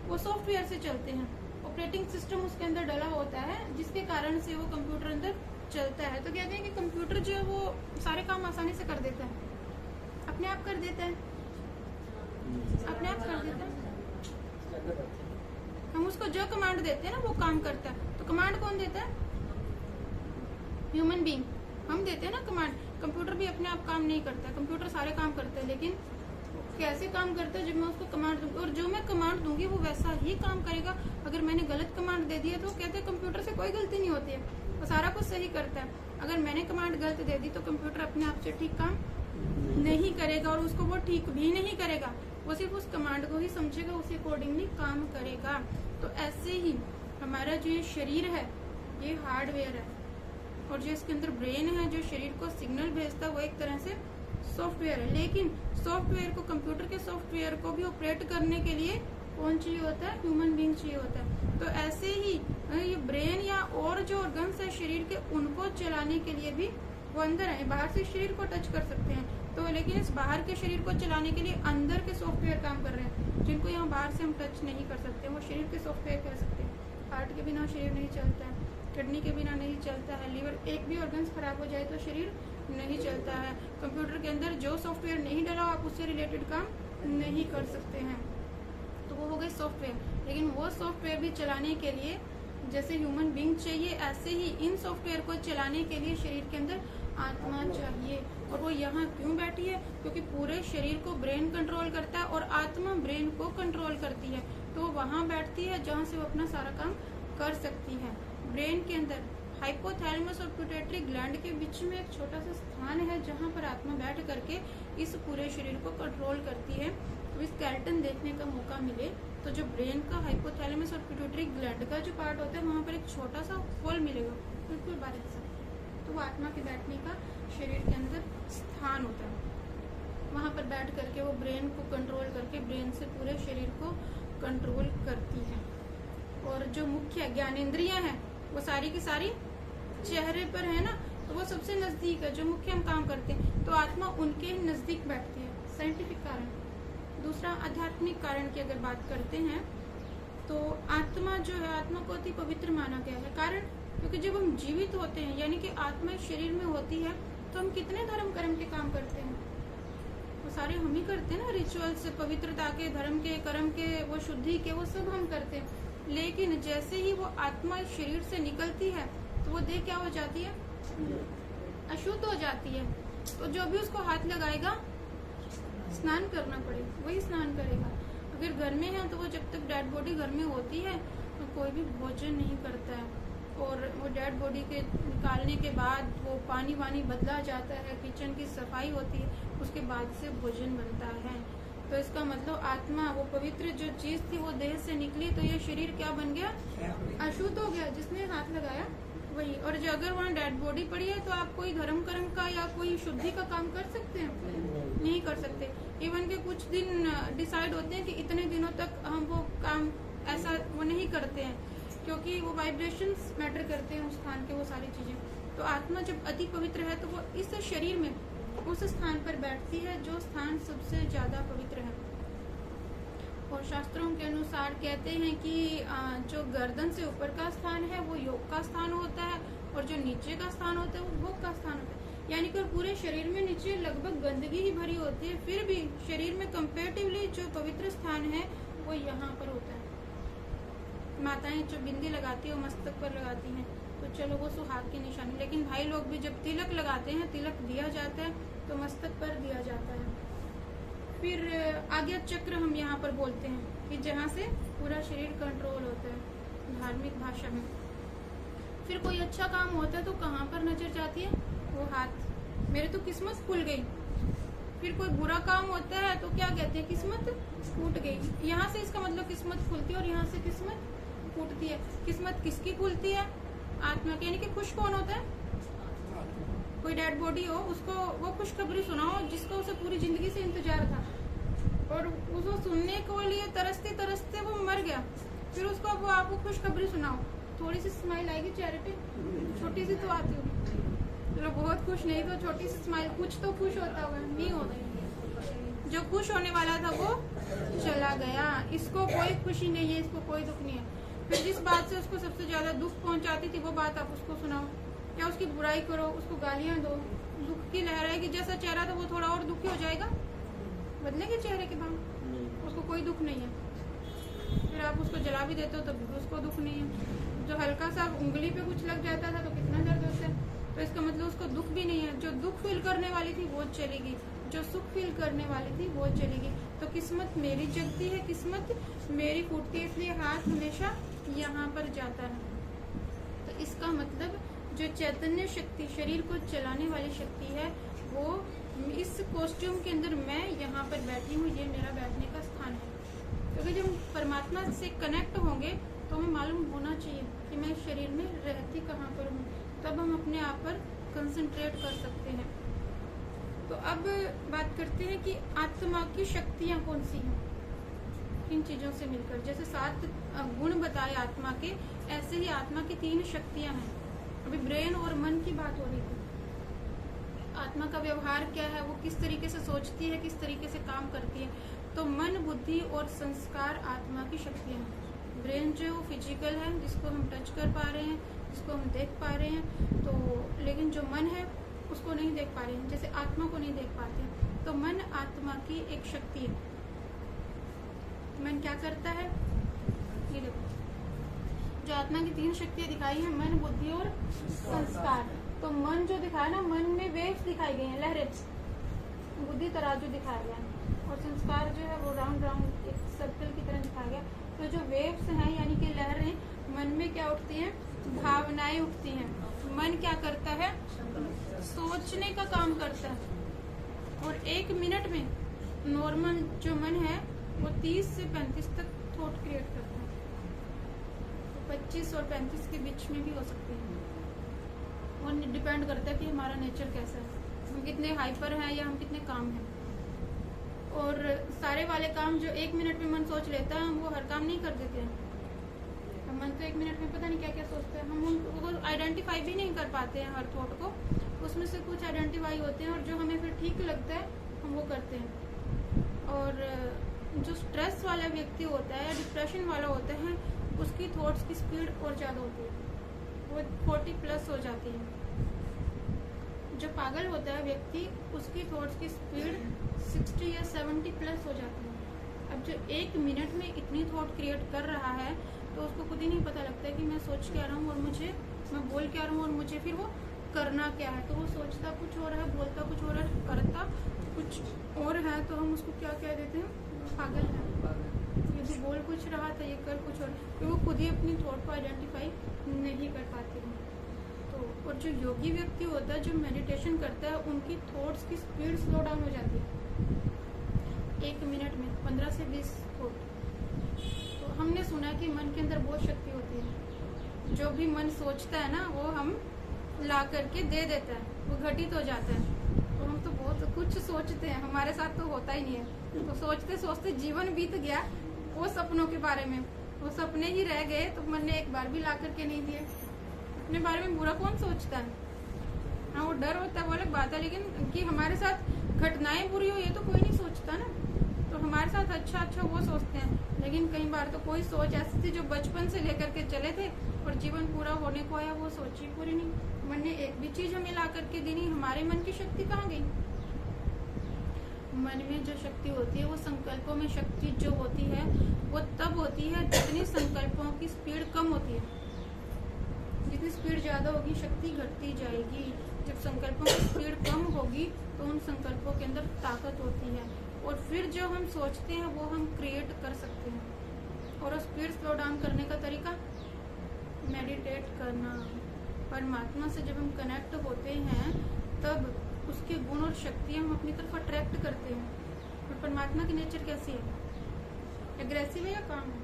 वो सॉफ्टवेयर से चलते हैं, ऑपरेटिंग सिस्टम उसके अंदर डला होता है जिसके कारण से वो कंप्यूटर अंदर चलता है। तो कहते हैं कि कंप्यूटर जो है वो सारे काम आसानी से कर देता है, अपने आप कर देता है, अपने आप कर देता है। हम उसको जो कमांड देते हैं ना वो काम करता है। तो कमांड कौन देता है, ह्यूमन बीइंग, हम देते हैं ना कमांड। कंप्यूटर भी अपने आप काम नहीं करता, कंप्यूटर सारे काम करता है, लेकिन कैसे काम करता है, जब मैं उसको कमांड दूंगी और जो मैं कमांड दूंगी वो वैसा ही काम करेगा। अगर मैंने गलत कमांड दे दिया तो कहते हैं कंप्यूटर से कोई गलती नहीं होती है, वो सारा कुछ सही करता है। अगर मैंने कमांड गलत दे दी तो कंप्यूटर अपने आप से ठीक काम नहीं करेगा और उसको वो ठीक भी नहीं करेगा, वो सिर्फ उस कमांड को ही समझेगा, उसी अकॉर्डिंगली काम करेगा। तो ऐसे ही हमारा जो ये शरीर है ये हार्डवेयर है और जो इसके अंदर ब्रेन है जो शरीर को सिग्नल भेजता है वो एक तरह से सॉफ्टवेयर है। लेकिन सॉफ्टवेयर को, कंप्यूटर के सॉफ्टवेयर को भी ऑपरेट करने के लिए कौन चाहिए होता है, ह्यूमन बीइंग चाहिए होता है। तो ऐसे ही ये ब्रेन या और जो ऑर्गन्स है शरीर के उनको चलाने के लिए भी वो अंदर है, बाहर से शरीर को टच कर सकते हैं तो, लेकिन इस बाहर के शरीर को चलाने के लिए अंदर के सॉफ्टवेयर काम कर रहे हैं जिनको यहाँ बाहर से हम टच नहीं कर सकते। वो शरीर के सॉफ्टवेयर कह सकते हैं। हार्ट के बिना शरीर नहीं चलता है, किडनी के बिना नहीं चलता है, लीवर, एक भी ऑर्गन्स खराब हो जाए तो शरीर नहीं चलता है। कंप्यूटर के अंदर जो सॉफ्टवेयर नहीं डला आप उससे रिलेटेड काम नहीं कर सकते हैं। तो वो हो गए सॉफ्टवेयर। लेकिन वो सॉफ्टवेयर भी चलाने के लिए जैसे ह्यूमन बीइंग चाहिए, ऐसे ही इन सॉफ्टवेयर को चलाने के लिए शरीर के अंदर आत्मा चाहिए। और वो यहाँ क्यों बैठी है, क्योंकि पूरे शरीर को ब्रेन कंट्रोल करता है और आत्मा ब्रेन को कंट्रोल करती है। तो वो वहाँ बैठती है जहाँ से वो अपना सारा काम कर सकती है। ब्रेन के अंदर हाइपोथैलेमस और पिट्यूटरी ग्लैंड के बीच में एक छोटा सा स्थान है जहाँ पर आत्मा बैठ करके इस पूरे शरीर को कंट्रोल करती है। तो स्केलेटन देखने का मौका मिले तो जो ब्रेन का हाइपोथैलेमस और पिट्यूटरी ग्लैंड का जो पार्ट होता है वहाँ पर एक छोटा सा होल मिलेगा, बिल्कुल बारीक सा। तो वो आत्मा के बैठने का शरीर के अंदर स्थान होता है। वहाँ पर बैठ करके वो ब्रेन को कंट्रोल करके ब्रेन से पूरे शरीर को कंट्रोल करती है। और जो मुख्य ज्ञानेंद्रियां हैं वो सारी की सारी चेहरे पर है ना, तो वो सबसे नजदीक है, जो मुख्य हम काम करते हैं तो आत्मा उनके नजदीक बैठती है। साइंटिफिक कारण। दूसरा आध्यात्मिक कारण की अगर बात करते हैं तो आत्मा जो है, आत्मा को अति पवित्र माना गया है। कारण क्योंकि जब हम जीवित होते हैं यानी कि आत्मा शरीर में होती है तो हम कितने धर्म कर्म के काम करते हैं, वो सारे हम ही करते हैं ना। रिचुअल्स, पवित्रता के, धर्म के, कर्म के, वो शुद्धि के, वो सब हम करते हैं। लेकिन जैसे ही वो आत्मा शरीर से निकलती है तो वो देह क्या हो जाती है, अशुद्ध हो जाती है। तो जो भी उसको हाथ लगाएगा स्नान करना पड़ेगा, वही स्नान करेगा। अगर घर में है तो वो जब तक डेड बॉडी घर में होती है तो कोई भी भोजन नहीं करता है। और वो डेड बॉडी के निकालने के बाद वो पानी वानी बदला जाता है, किचन की सफाई होती है, उसके बाद से भोजन बनता है। तो इसका मतलब आत्मा, वो पवित्र जो चीज थी वो देह से निकली तो ये शरीर क्या बन गया, अशुद्ध हो गया। जिसने हाथ लगाया वही। और जो अगर वहाँ डेड बॉडी पड़ी है तो आप कोई धर्म कर्म का या कोई शुद्धि का काम कर सकते हैं, नहीं कर सकते। इवन के कुछ दिन डिसाइड होते हैं कि इतने दिनों तक हम वो काम ऐसा वो नहीं करते हैं क्योंकि वो वाइब्रेशंस मैटर करते हैं उस स्थान के, वो सारी चीजें। तो आत्मा जब अति पवित्र है तो वो इस शरीर में उस स्थान पर बैठती है जो स्थान सबसे ज्यादा पवित्र है। और शास्त्रों के अनुसार कहते हैं कि जो गर्दन से ऊपर का स्थान है वो योग का स्थान होता है और जो नीचे का स्थान होता है वो भोग का स्थान होता है। यानी कि पूरे शरीर में नीचे लगभग गंदगी ही भरी होती है, फिर भी शरीर में कंपेरेटिवली जो पवित्र स्थान है वो यहाँ पर होता है। माताएं जो बिंदी लगाती है वो मस्तक पर लगाती हैं तो चलो वो सुहाग की निशानी। लेकिन भाई लोग भी जब तिलक लगाते हैं, तिलक दिया जाता है तो मस्तक पर दिया जाता है। फिर आज्ञा चक्र हम यहाँ पर बोलते हैं कि जहाँ से पूरा शरीर कंट्रोल होता है। धार्मिक भाषा में। फिर कोई अच्छा काम होता है तो कहाँ पर नजर जाती है? वो हाथ, मेरी तो किस्मत खुल गई। फिर कोई बुरा काम होता है तो क्या कहते हैं? किस्मत फूट गई। यहाँ से इसका मतलब किस्मत खुलती है और यहाँ से किस्मत फूटती है। किस्मत किसकी खुलती है? आत्मा की। यानी कि खुश कौन होता है? कोई डेड बॉडी हो, उसको वो खुशखबरी सुनाओ जिसको उसे पूरी जिंदगी से इंतजार था और उसको सुनने के लिए तरसते तरसते वो मर गया, फिर उसको वो आपको खुशखबरी सुनाओ, थोड़ी सी स्माइल आएगी चेहरे पे? छोटी सी तो आती होगी। चलो बहुत खुश नहीं तो छोटी सी स्माइल, कुछ तो खुश होता होगा, नहीं होता। जो खुश होने वाला था वो चला गया। इसको कोई खुशी नहीं है, इसको कोई दुख नहीं है। फिर जिस बात से उसको सबसे ज्यादा दुख पहुंचाती थी वो बात आप उसको सुनाओ, या उसकी बुराई करो, उसको गालियां दो, दुख की लहर आएगी। जैसा चेहरा था वो थोड़ा और दुखी हो जाएगा, बदलेंगे चेहरे के भाव, उसको कोई दुख नहीं है। फिर आप उसको जला भी देते हो तब भी उसको दुख नहीं है। जो हल्का सा उंगली पे कुछ लग जाता था तो कितना दर्द होता है, तो इसका मतलब उसको दुख भी नहीं है। जो दुख फील करने वाली थी वो चलेगी, जो सुख फील करने वाली थी वो चलेगी। तो किस्मत मेरी जगती है, किस्मत मेरी फूटती है, इसलिए हाथ हमेशा यहाँ पर जाता है। तो इसका मतलब जो चैतन्य शक्ति, शरीर को चलाने वाली शक्ति है, वो इस कॉस्ट्यूम के अंदर मैं यहाँ पर बैठी हूँ, ये मेरा बैठने का स्थान है। क्योंकि जब परमात्मा से कनेक्ट होंगे तो हमें मालूम होना चाहिए कि मैं शरीर में रहती कहाँ पर हूँ, तब हम अपने आप पर कंसंट्रेट कर सकते हैं। तो अब बात करते हैं कि आत्मा की शक्तियाँ कौन सी हैं इन चीजों से मिलकर। जैसे 7 गुण बताए आत्मा के, ऐसे ही आत्मा की 3 शक्तियाँ हैं। अभी ब्रेन और मन की बात हो रही थी। आत्मा का व्यवहार क्या है, वो किस तरीके से सोचती है, किस तरीके से काम करती है। तो मन, बुद्धि और संस्कार आत्मा की शक्तियाँ हैं। ब्रेन जो है वो फिजिकल है, जिसको हम टच कर पा रहे हैं, जिसको हम देख पा रहे हैं। तो लेकिन जो मन है उसको नहीं देख पा रहे हैं, जैसे आत्मा को नहीं देख पाते। तो मन आत्मा की एक शक्ति है। मन क्या करता है? ये देखो, जो आत्मा की 3 शक्तियाँ दिखाई हैं, मन, बुद्धि और संस्कार। तो मन जो दिखाया ना, मन में वेव्स दिखाई गई हैं, लहरें। बुद्धि तराजू दिखाया गया है और संस्कार जो है वो राउंड राउंड एक सर्कल की तरह दिखाया गया। तो जो वेव्स हैं यानी कि लहरें, मन में क्या उठती हैं? भावनाएं उठती हैं। मन क्या करता है? सोचने का काम करता है। और 1 मिनट में नॉर्मल जो मन है वो 30 से 35 तक थॉट क्रिएट करता है। तो 25 और 35 के बीच में भी हो सकती है, और डिपेंड करता है कि हमारा नेचर कैसा है, हम कितने हाइपर हैं या हम कितने काम हैं। और सारे वाले काम जो 1 मिनट में मन सोच लेता है, हम वो हर काम नहीं कर देते हैं। मन तो 1 मिनट में पता नहीं क्या क्या सोचते हैं, हम उनको आइडेंटिफाई भी नहीं कर पाते हैं हर थॉट को। उसमें से कुछ आइडेंटिफाई होते हैं और जो हमें फिर ठीक लगता है हम वो करते हैं। और जो स्ट्रेस वाला व्यक्ति होता है या डिप्रेशन वाला होता है, उसकी थॉट्स की स्पीड और ज़्यादा होती है, वो 40+ हो जाती है। जो पागल होता है व्यक्ति, उसकी थॉट्स की स्पीड 60 या 70+ हो जाती है। अब जो 1 मिनट में इतनी थॉट क्रिएट कर रहा है तो उसको खुद ही नहीं पता लगता है कि मैं सोच क्या रहा हूँ और मैं बोल क्या रहा हूँ और मुझे फिर वो करना क्या है। तो वो सोचता कुछ और है, बोलता कुछ और है, करता कुछ और है, तो हम उसको क्या कह देते हैं? पागल है। ये जो बोल कुछ रहा था ये कर कुछ और, तो वो खुद ही अपनी थॉट को आइडेंटिफाई नहीं कर पाते हैं। तो और जो योगी व्यक्ति होता है, जो मेडिटेशन करता है, उनकी थॉट्स की स्पीड स्लो डाउन हो जाती है 1 मिनट में 15 से 20 थॉट। तो हमने सुना कि मन के अंदर बहुत शक्ति होती है, जो भी मन सोचता है ना वो हम ला करके दे देता है, वो घटित हो जाता है। तो हम तो बहुत कुछ सोचते हैं, हमारे साथ तो होता ही नहीं है। तो सोचते सोचते जीवन बीत गया वो सपनों के बारे में, वो सपने ही रह गए, तो मन ने एक बार भी ला करके नहीं दिए। अपने बारे में बुरा कौन सोचता है? हाँ, वो डर होता है, वो अलग बात है, लेकिन कि हमारे साथ घटनाएं बुरी हो ये तो कोई नहीं सोचता ना। तो हमारे साथ अच्छा वो सोचते हैं, लेकिन कई बार तो कोई सोच ऐसी थी जो बचपन से लेकर के चले थे और जीवन पूरा होने को आया, वो सोच ही पूरी नहीं। मन ने एक भी चीज हमें ला करके दी नहीं। हमारे मन की शक्ति कहाँ गई? मन में जो शक्ति होती है, वो संकल्पों में शक्ति जो होती है वो तब होती है जितनी संकल्पों की स्पीड कम होती है। जितनी स्पीड ज्यादा होगी शक्ति घटती जाएगी। जब संकल्पों की स्पीड कम होगी तो उन संकल्पों के अंदर ताकत होती है, और फिर जो हम सोचते हैं वो हम क्रिएट कर सकते हैं। और स्पीड स्लो डाउन करने का तरीका मेडिटेट करना, परमात्मा से जब हम कनेक्ट होते हैं तब उसके गुण और शक्तियाँ हम अपनी तरफ अट्रैक्ट करते हैं। और परमात्मा की नेचर कैसी है? एग्रेसिव है या काम है?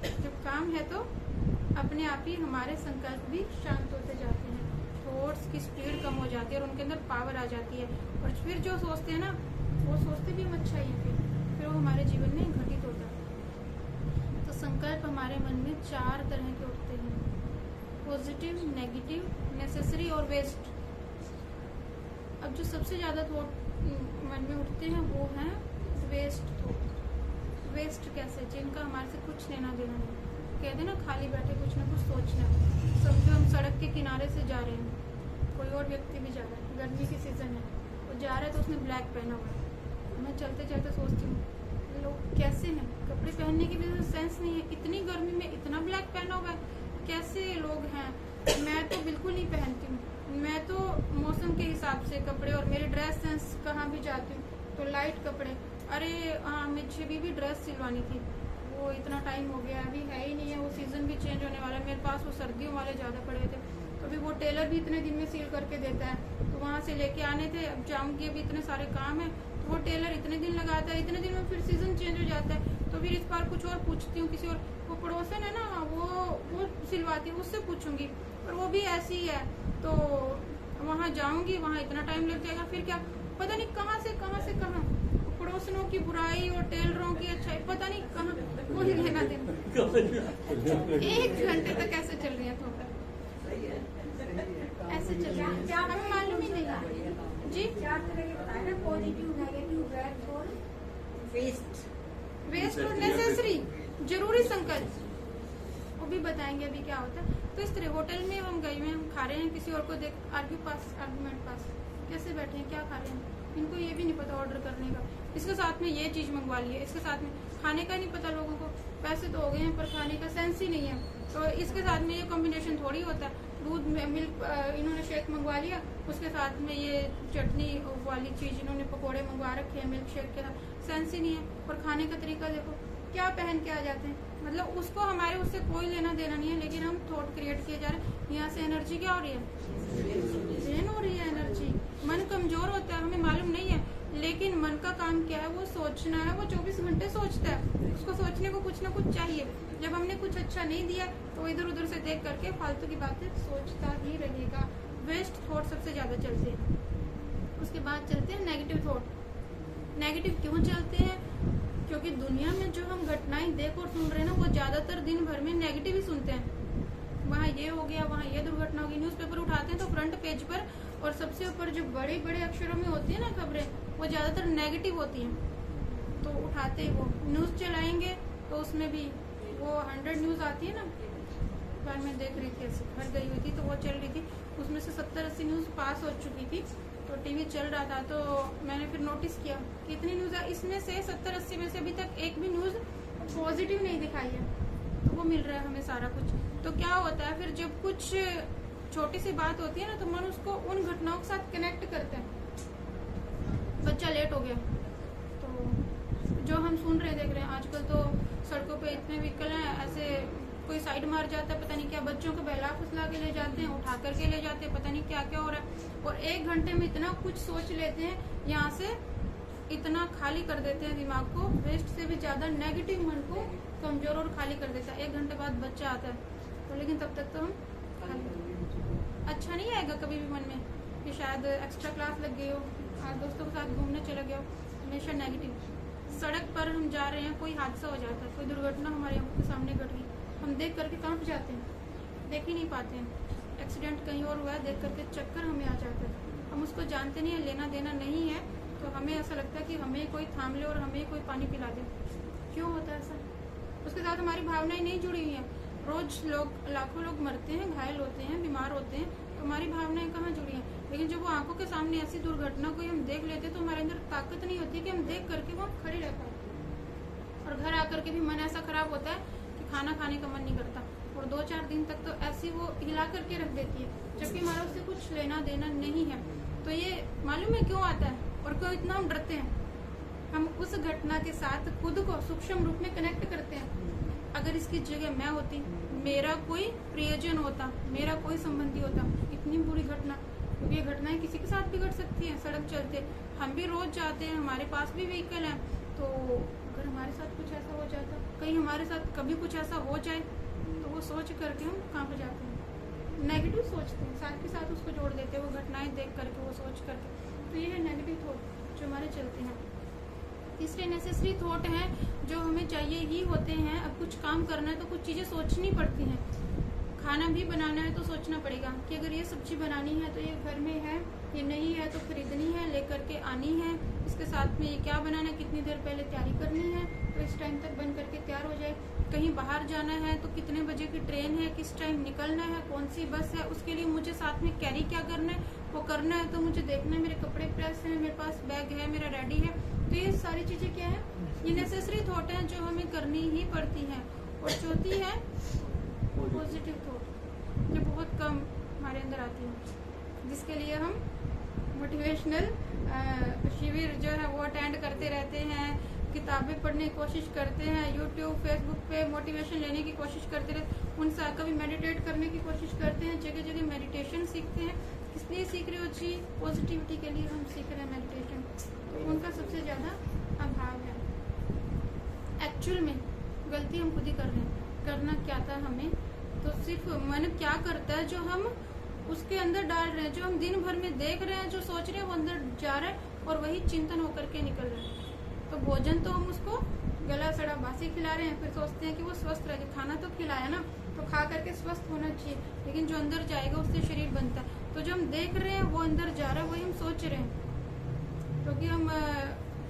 जब काम है तो अपने आप ही हमारे संकल्प भी शांत होते जाते हैं, थॉट्स की स्पीड कम हो जाती है और उनके अंदर पावर आ जाती है। और फिर जो सोचते हैं ना, वो सोचते भी हम अच्छा ही है, फिर वो हमारे जीवन में घटित होता है। तो संकल्प हमारे मन में 4 तरह के उठते हैं, पॉजिटिव, नेगेटिव, नेसेसरी और वेस्ट। अब जो सबसे ज्यादा थॉट मन में उठते हैं वो हैं वेस्ट थॉट। वेस्ट कैसे? जिनका हमारे से कुछ लेना देना नहीं। कहते ना खाली बैठे कुछ ना कुछ सोचना। समझो हम सड़क के किनारे से जा रहे हैं, कोई और व्यक्ति भी जा रहा है, गर्मी की सीजन है, वो जा रहा है तो उसने ब्लैक पहना हुआ है। मैं चलते चलते सोचती हूँ लोग कैसे हैं, कपड़े पहनने की भी सेंस नहीं है, इतनी गर्मी में इतना ब्लैक पहना हुआ है, कैसे लोग हैं। मैं तो बिल्कुल नहीं पहनती हूँ, मैं तो मौसम के हिसाब से कपड़े, और मेरी ड्रेस सेंस कहाँ भी जाती हूँ तो लाइट कपड़े। अरे हाँ, मुझे भी ड्रेस सिलवानी थी, वो इतना टाइम हो गया, अभी है ही नहीं है, वो सीजन भी चेंज होने वाला है। मेरे पास वो सर्दियों वाले ज़्यादा पड़े थे, तो अभी वो टेलर भी इतने दिन में सील करके देता है, तो वहाँ से लेके आने थे। अब जाऊँगी, अभी इतने सारे काम है, तो वो टेलर इतने दिन लगाता है, इतने दिन में फिर सीजन चेंज हो जाता है। तो फिर इस बार कुछ और पूछती हूँ किसी और, वो पड़ोसन है ना, वो सिलवाती है, उससे पूछूंगी, और वो भी ऐसी ही है। तो वहाँ जाऊँगी, वहाँ इतना टाइम लग जाएगा, फिर क्या पता नहीं कहाँ से कहाँ पड़ोसनों की बुराई और टेलरों की अच्छाई, पता नहीं कहाँ कोई लेना देना। 1 घंटे तक ऐसे चल रही है, तो ऐसे चल रहा है, हमें मालूम ही नहीं है जी। पॉजिटिव, नेगेटिव, वेस्ट और नेसेसरी, जरूरी संकल्प, वो भी बताएंगे अभी क्या होता है। तो इस तरह होटल में हम गए हुए, हम खा रहे हैं, किसी और को देख आर्गुमेंट पास कैसे बैठे हैं, क्या खा रहे हैं, इनको ये भी नहीं पता ऑर्डर करने का, इसके साथ में ये चीज मंगवा ली है, इसके साथ में खाने का नहीं पता लोगों को, पैसे तो हो गए हैं पर खाने का सेंस ही नहीं है। तो इसके साथ में ये कॉम्बिनेशन थोड़ी होता है, दूध में मिल्क इन्होंने शेक मंगवा लिया, उसके साथ में ये चटनी वाली चीज इन्होंने पकोड़े मंगवा रखे हैं मिल्क शेक के साथ, सेंस ही नहीं है। और खाने का तरीका देखो, क्या पहन के आ जाते हैं, मतलब उसको हमारे उससे कोई लेना देना नहीं है, लेकिन हम थॉट क्रिएट किए जा रहे हैं। यहाँ से एनर्जी क्या हो रही है, ड्रेन हो रही है एनर्जी, मन कमजोर होता है, हमें मालूम नहीं है, लेकिन मन का काम क्या है, वो सोचना है, वो 24 घंटे सोचता है, उसको सोचने को कुछ ना कुछ चाहिए। जब हमने कुछ अच्छा नहीं दिया तो इधर उधर से देख करके फालतू की बातें सोचता ही रहेगा। वेस्ट थॉट सबसे ज्यादा चलते हैं। उसके बाद चलते हैं नेगेटिव थॉट। नेगेटिव क्यों चलते हैं? क्योंकि दुनिया में जो हम घटनाएं देख और सुन रहे हैं ना, वो ज्यादातर दिन भर में नेगेटिव ही सुनते हैं। वहाँ ये हो गया, वहाँ ये दुर्घटना होगी, न्यूज़पेपर उठाते हैं तो फ्रंट पेज पर और सबसे ऊपर जो बड़े बड़े अक्षरों में होती है ना खबरें, वो ज्यादातर नेगेटिव होती हैं। तो उठाते ही वो न्यूज चलाएंगे तो उसमें भी वो 100 न्यूज आती है ना, बार मैं देख रही थी, ऐसे घर गई हुई थी तो वो चल रही थी, उसमें से 70-80 न्यूज पास हो चुकी थी, तो टीवी चल रहा था, तो मैंने फिर नोटिस किया कि इतनी न्यूज है, इसमें से 70-80 में से अभी तक एक भी न्यूज पॉजिटिव नहीं दिखाई है। तो वो मिल रहा है हमें सारा कुछ। तो क्या होता है फिर, जब कुछ छोटी सी बात होती है ना, तो मन उसको उन घटनाओं के साथ कनेक्ट करते हैं। बच्चा लेट हो गया, तो जो हम सुन रहे देख रहे हैं आजकल, तो सड़कों पे इतने व्हीकल हैं, ऐसे कोई साइड मार जाता है, पता नहीं क्या, बच्चों को बहला फुसला के ले जाते हैं, उठा करके ले जाते हैं, पता नहीं क्या क्या हो रहा है। और 1 घंटे में इतना कुछ सोच लेते हैं, यहाँ से इतना खाली कर देते हैं दिमाग को, वेस्ट से भी ज्यादा नेगेटिव मन को कमजोर और खाली कर देता है। 1 घंटे बाद बच्चा आता है, तो लेकिन तब तक तो हम अच्छा नहीं आएगा कभी भी मन में कि शायद एक्स्ट्रा क्लास लग गई हो, आज दोस्तों के साथ घूमने चला गया हो, हमेशा नेगेटिव। सड़क पर हम जा रहे हैं, कोई हादसा हो जाता है, कोई दुर्घटना हमारे आंखों के सामने घट गई, हम देख करके कांप जाते हैं, देख ही नहीं पाते हैं। एक्सीडेंट कहीं और हुआ है, देख करके चक्कर हमें आ जाता है, हम उसको जानते नहीं है, लेना देना नहीं है, तो हमें ऐसा लगता है कि हमें कोई थाम ले और हमें कोई पानी पिला दे। क्यों होता है ऐसा? उसके साथ हमारी भावनाएं नहीं जुड़ी हुई हैं। रोज लाखों लोग मरते हैं, घायल होते हैं, बीमार होते हैं, तो हमारी भावनाएं कहाँ जुड़ी हैं? लेकिन जब वो आंखों के सामने ऐसी दुर्घटना कोई हम देख लेते, तो हमारे अंदर ताकत नहीं होती कि हम देख करके वहाँ खड़े रह पाए। और घर आकर के भी मन ऐसा खराब होता है कि खाना खाने का मन नहीं करता, और 2-4 दिन तक तो ऐसी वो हिला करके रख देती है, जबकि हमारा उससे कुछ लेना देना नहीं है। तो ये मालूम है क्यों आता है और क्यों इतना हम डरते हैं? हम उस घटना के साथ खुद को सूक्ष्म रूप में कनेक्ट करते हैं। अगर इसकी जगह मैं होती, मेरा कोई प्रियजन होता, मेरा कोई संबंधी होता, इतनी बुरी घटना, क्योंकि ये घटनाएं किसी के साथ भी घट सकती हैं। सड़क चलते हम भी रोज जाते हैं, हमारे पास भी व्हीकल है, तो अगर हमारे साथ कुछ ऐसा हो जाता, कहीं हमारे साथ कभी कुछ ऐसा हो जाए, तो वो सोच करके हम कहाँ पर जाते हैं, नेगेटिव सोचते हैं, साथ के साथ उसको जोड़ देते हैं, वो घटनाएं देख करके, वो सोच करके। तो ये है नेगेटिव थॉट जो हमारे चलते हैं। तीसरे नेसेसरी थॉट हैं जो हमें चाहिए ही होते हैं। अब कुछ काम करना है तो कुछ चीज़ें सोचनी पड़ती हैं। खाना भी बनाना है तो सोचना पड़ेगा कि अगर ये सब्जी बनानी है तो ये घर में है, ये नहीं है तो खरीदनी है, लेकर के आनी है, इसके साथ में ये क्या बनाना है, कितनी देर पहले तैयारी करनी है, तो इस टाइम तक बन करके तैयार हो जाए। कहीं बाहर जाना है तो कितने बजे की ट्रेन है, किस टाइम निकलना है, कौन सी बस है, उसके लिए मुझे साथ में कैरी क्या करना है, वो करना है तो मुझे देखना है, मेरे कपड़े प्रेस हैं, मेरे पास बैग है, मेरा रेडी है। तो ये सारी चीज़ें क्या है, ये नेसेसरी थॉट है जो हमें करनी ही पड़ती हैं। और चौथी है पॉजिटिव थॉट, जो बहुत कम हमारे अंदर आती है, जिसके लिए हम मोटिवेशनल शिविर जो है वो अटेंड करते रहते हैं, किताबें पढ़ने की कोशिश करते हैं, यूट्यूब फेसबुक पे मोटिवेशन लेने की कोशिश करते रहते, उनसे कभी मेडिटेट करने की कोशिश करते हैं, जगह जगह मेडिटेशन सीखते हैं। किस लिए सीख रहे हो जी? पॉजिटिविटी के लिए हम सीख रहे हैं मेडिटेशन। तो उनका सबसे ज़्यादा अभाव है। एक्चुअल में गलती हम खुद ही कर रहे हैं। करना क्या था हमें, तो सिर्फ मन क्या करता है जो हम उसके अंदर डाल रहे हैं, जो हम दिन भर में देख रहे हैं, जो सोच रहे हैं वो अंदर जा रहा है और वही चिंतन होकर के निकल रहा है। तो भोजन तो हम उसको गला सड़ा बासी खिला रहे हैं, फिर सोचते हैं कि वो स्वस्थ रहे, खाना तो खिलाया ना, तो खा करके स्वस्थ होना चाहिए, लेकिन जो अंदर जाएगा उससे शरीर बनता है। तो जो हम देख रहे हैं वो अंदर जा रहा है, वही हम सोच रहे हैं। क्योंकि हम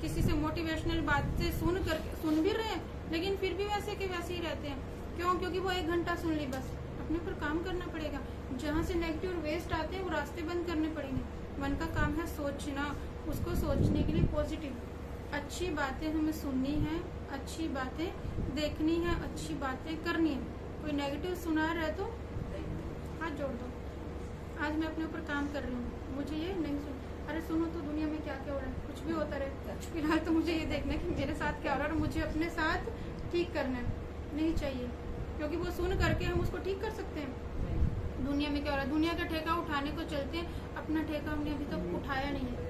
किसी से मोटिवेशनल बातें सुन भी रहे हैं, लेकिन फिर भी वैसे के वैसे ही रहते हैं। क्यों? क्योंकि वो 1 घंटा सुन ली, बस अपने पर काम करना पड़ेगा। जहाँ से नेगेटिव और वेस्ट आते हैं वो रास्ते बंद करने पड़ेंगे। मन का काम है सोचना, उसको सोचने के लिए पॉजिटिव अच्छी बातें हमें सुननी है, अच्छी बातें देखनी है, अच्छी बातें करनी है। कोई नेगेटिव सुना रहा है तो हाथ जोड़ दो। आज मैं अपने ऊपर काम कर रही हूँ, मुझे ये नहीं अरे सुनो तो दुनिया में क्या क्या हो रहा है, कुछ भी होता रहे, फिलहाल तो मुझे ये देखना है कि मेरे साथ क्या हो रहा है और मुझे अपने साथ ठीक करना है, नहीं चाहिए। क्योंकि वो सुन करके हम उसको ठीक कर सकते हैं। दुनिया में क्या हो रहा है, दुनिया का ठेका उठाने को चलते हैं, अपना ठेका हमने अभी तक उठाया नहीं है,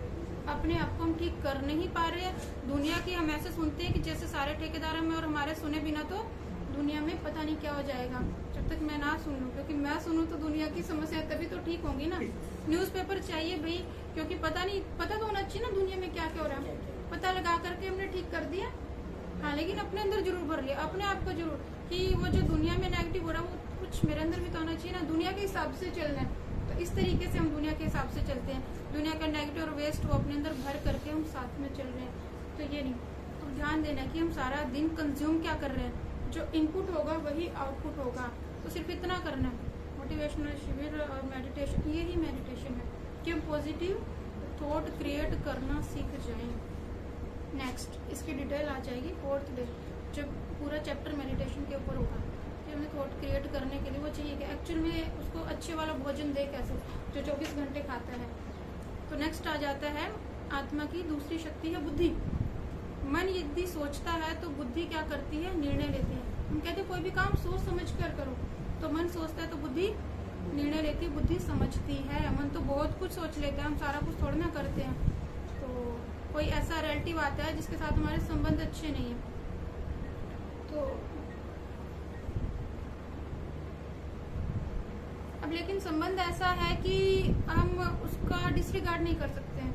अपने आप को हम ठीक कर नहीं पा रहे हैं। दुनिया की हम ऐसे सुनते हैं कि जैसे सारे ठेकेदार हमें और हमारे सुने बिना तो दुनिया में पता नहीं क्या हो जाएगा। जब तक मैं ना सुन लूँ, क्योंकि मैं सुनूँ तो दुनिया की समस्या तभी तो ठीक होंगी ना। न्यूज़पेपर चाहिए भाई, क्योंकि पता तो होना चाहिए ना दुनिया में क्या क्या हो रहा है। पता लगा करके हमने ठीक कर दिया, हाँ, लेकिन अपने अंदर जरूर भर लिया, अपने आप को जरूर, कि वो जो दुनिया में नेगेटिव हो रहा है वो कुछ मेरे अंदर भी तो होना चाहिए ना। दुनिया के हिसाब से चलना है, तो इस तरीके से हम दुनिया के हिसाब से चलते हैं। दुनिया का नेगेटिव और वेस्ट वो अपने अंदर भर करके हम साथ में चल रहे हैं। तो ये नहीं, तो ध्यान देना कि हम सारा दिन कंज्यूम क्या कर रहे हैं, जो इनपुट होगा वही आउटपुट होगा। तो सिर्फ इतना करना है। मोटिवेशनल शिविर और मेडिटेशन, यही मेडिटेशन है कि हम पॉजिटिव थॉट क्रिएट करना सीख जाएं। नेक्स्ट इसकी डिटेल आ जाएगी 4th डे, जब पूरा चैप्टर मेडिटेशन के ऊपर होगा कि हमें थॉट क्रिएट करने के लिए वो चाहिए कि एक्चुअल में उसको अच्छे वाला भोजन दे कैसे, जो 24 घंटे खाता है। तो नेक्स्ट आ जाता है आत्मा की दूसरी शक्ति है बुद्धि। मन यदि सोचता है तो बुद्धि क्या करती है, निर्णय लेती है। हम कहते हैं कोई भी काम सोच समझ कर करो, तो मन सोचता है तो बुद्धि निर्णय लेती है, बुद्धि समझती है। मन तो बहुत कुछ सोच लेता है, हम सारा कुछ थोड़ा ना करते हैं। तो कोई ऐसा रिलेटिव आता है जिसके साथ हमारे संबंध अच्छे नहीं है, तो अब लेकिन संबंध ऐसा है कि हम उसका डिसरिगार्ड नहीं कर सकते हैं,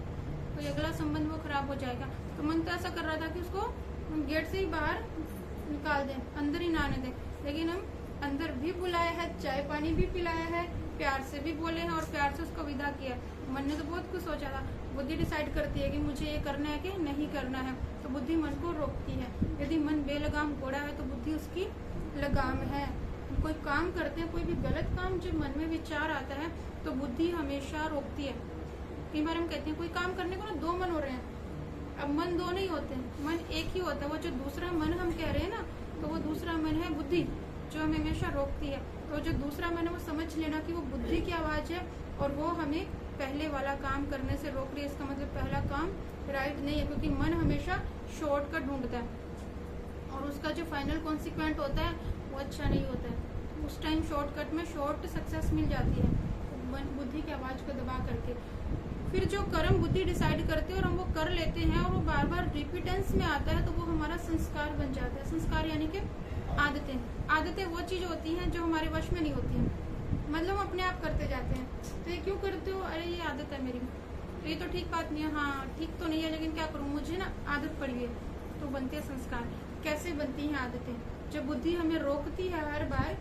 कोई अगला संबंध वो खराब हो जाएगा। तो मन तो ऐसा कर रहा था कि उसको हम गेट से ही बाहर निकाल दें, अंदर ही ना आने दें, लेकिन हम अंदर भी बुलाया है, चाय पानी भी पिलाया है, प्यार से भी बोले हैं और प्यार से उसको विदा किया। मन ने तो बहुत कुछ सोचा था। बुद्धि डिसाइड करती है कि मुझे ये करना है कि नहीं करना है, तो बुद्धि मन को रोकती है। यदि मन बेलगाम घोड़ा है तो बुद्धि उसकी लगाम है। कोई काम करते हैं, कोई भी गलत काम जब मन में विचार आता है तो बुद्धि हमेशा रोकती है। कई बार हम कहते हैं कोई काम करने को ना 2 मन हो रहे हैं, अब मन 2 नहीं होते, मन एक ही होता है। वो जो दूसरा मन हम कह रहे हैं ना, तो वो दूसरा मन है बुद्धि, जो हमें हमेशा रोकती है। तो जो दूसरा मन है वो समझ लेना कि वो बुद्धि की आवाज है और वो हमें पहले वाला काम करने से रोक रही है। इसका मतलब पहला काम राइट नहीं है, क्योंकि मन हमेशा शॉर्टकट ढूंढता है और उसका जो फाइनल कॉन्सिक्वेंट होता है वो अच्छा नहीं होता है। उस टाइम शॉर्टकट में शॉर्ट सक्सेस मिल जाती है बुद्धि की आवाज को दबा करके। फिर जो कर्म बुद्धि डिसाइड करते हैं और हम वो कर लेते हैं और वो बार बार रिपीटेंस में आता है, तो वो हमारा संस्कार बन जाता है। संस्कार यानी कि आदतें। आदतें वो चीज होती हैं जो हमारे वश में नहीं होती हैं, मतलब हम अपने आप करते जाते हैं। तो ये क्यों करते हो? अरे ये आदत है मेरी, तो ये तो ठीक बात नहीं है, हाँ ठीक तो नहीं है, लेकिन क्या करूँ, मुझे ना आदत पड़ी है। तो बनते हैं संस्कार। कैसे बनती हैं आदतें? जब बुद्धि हमें रोकती है हर बार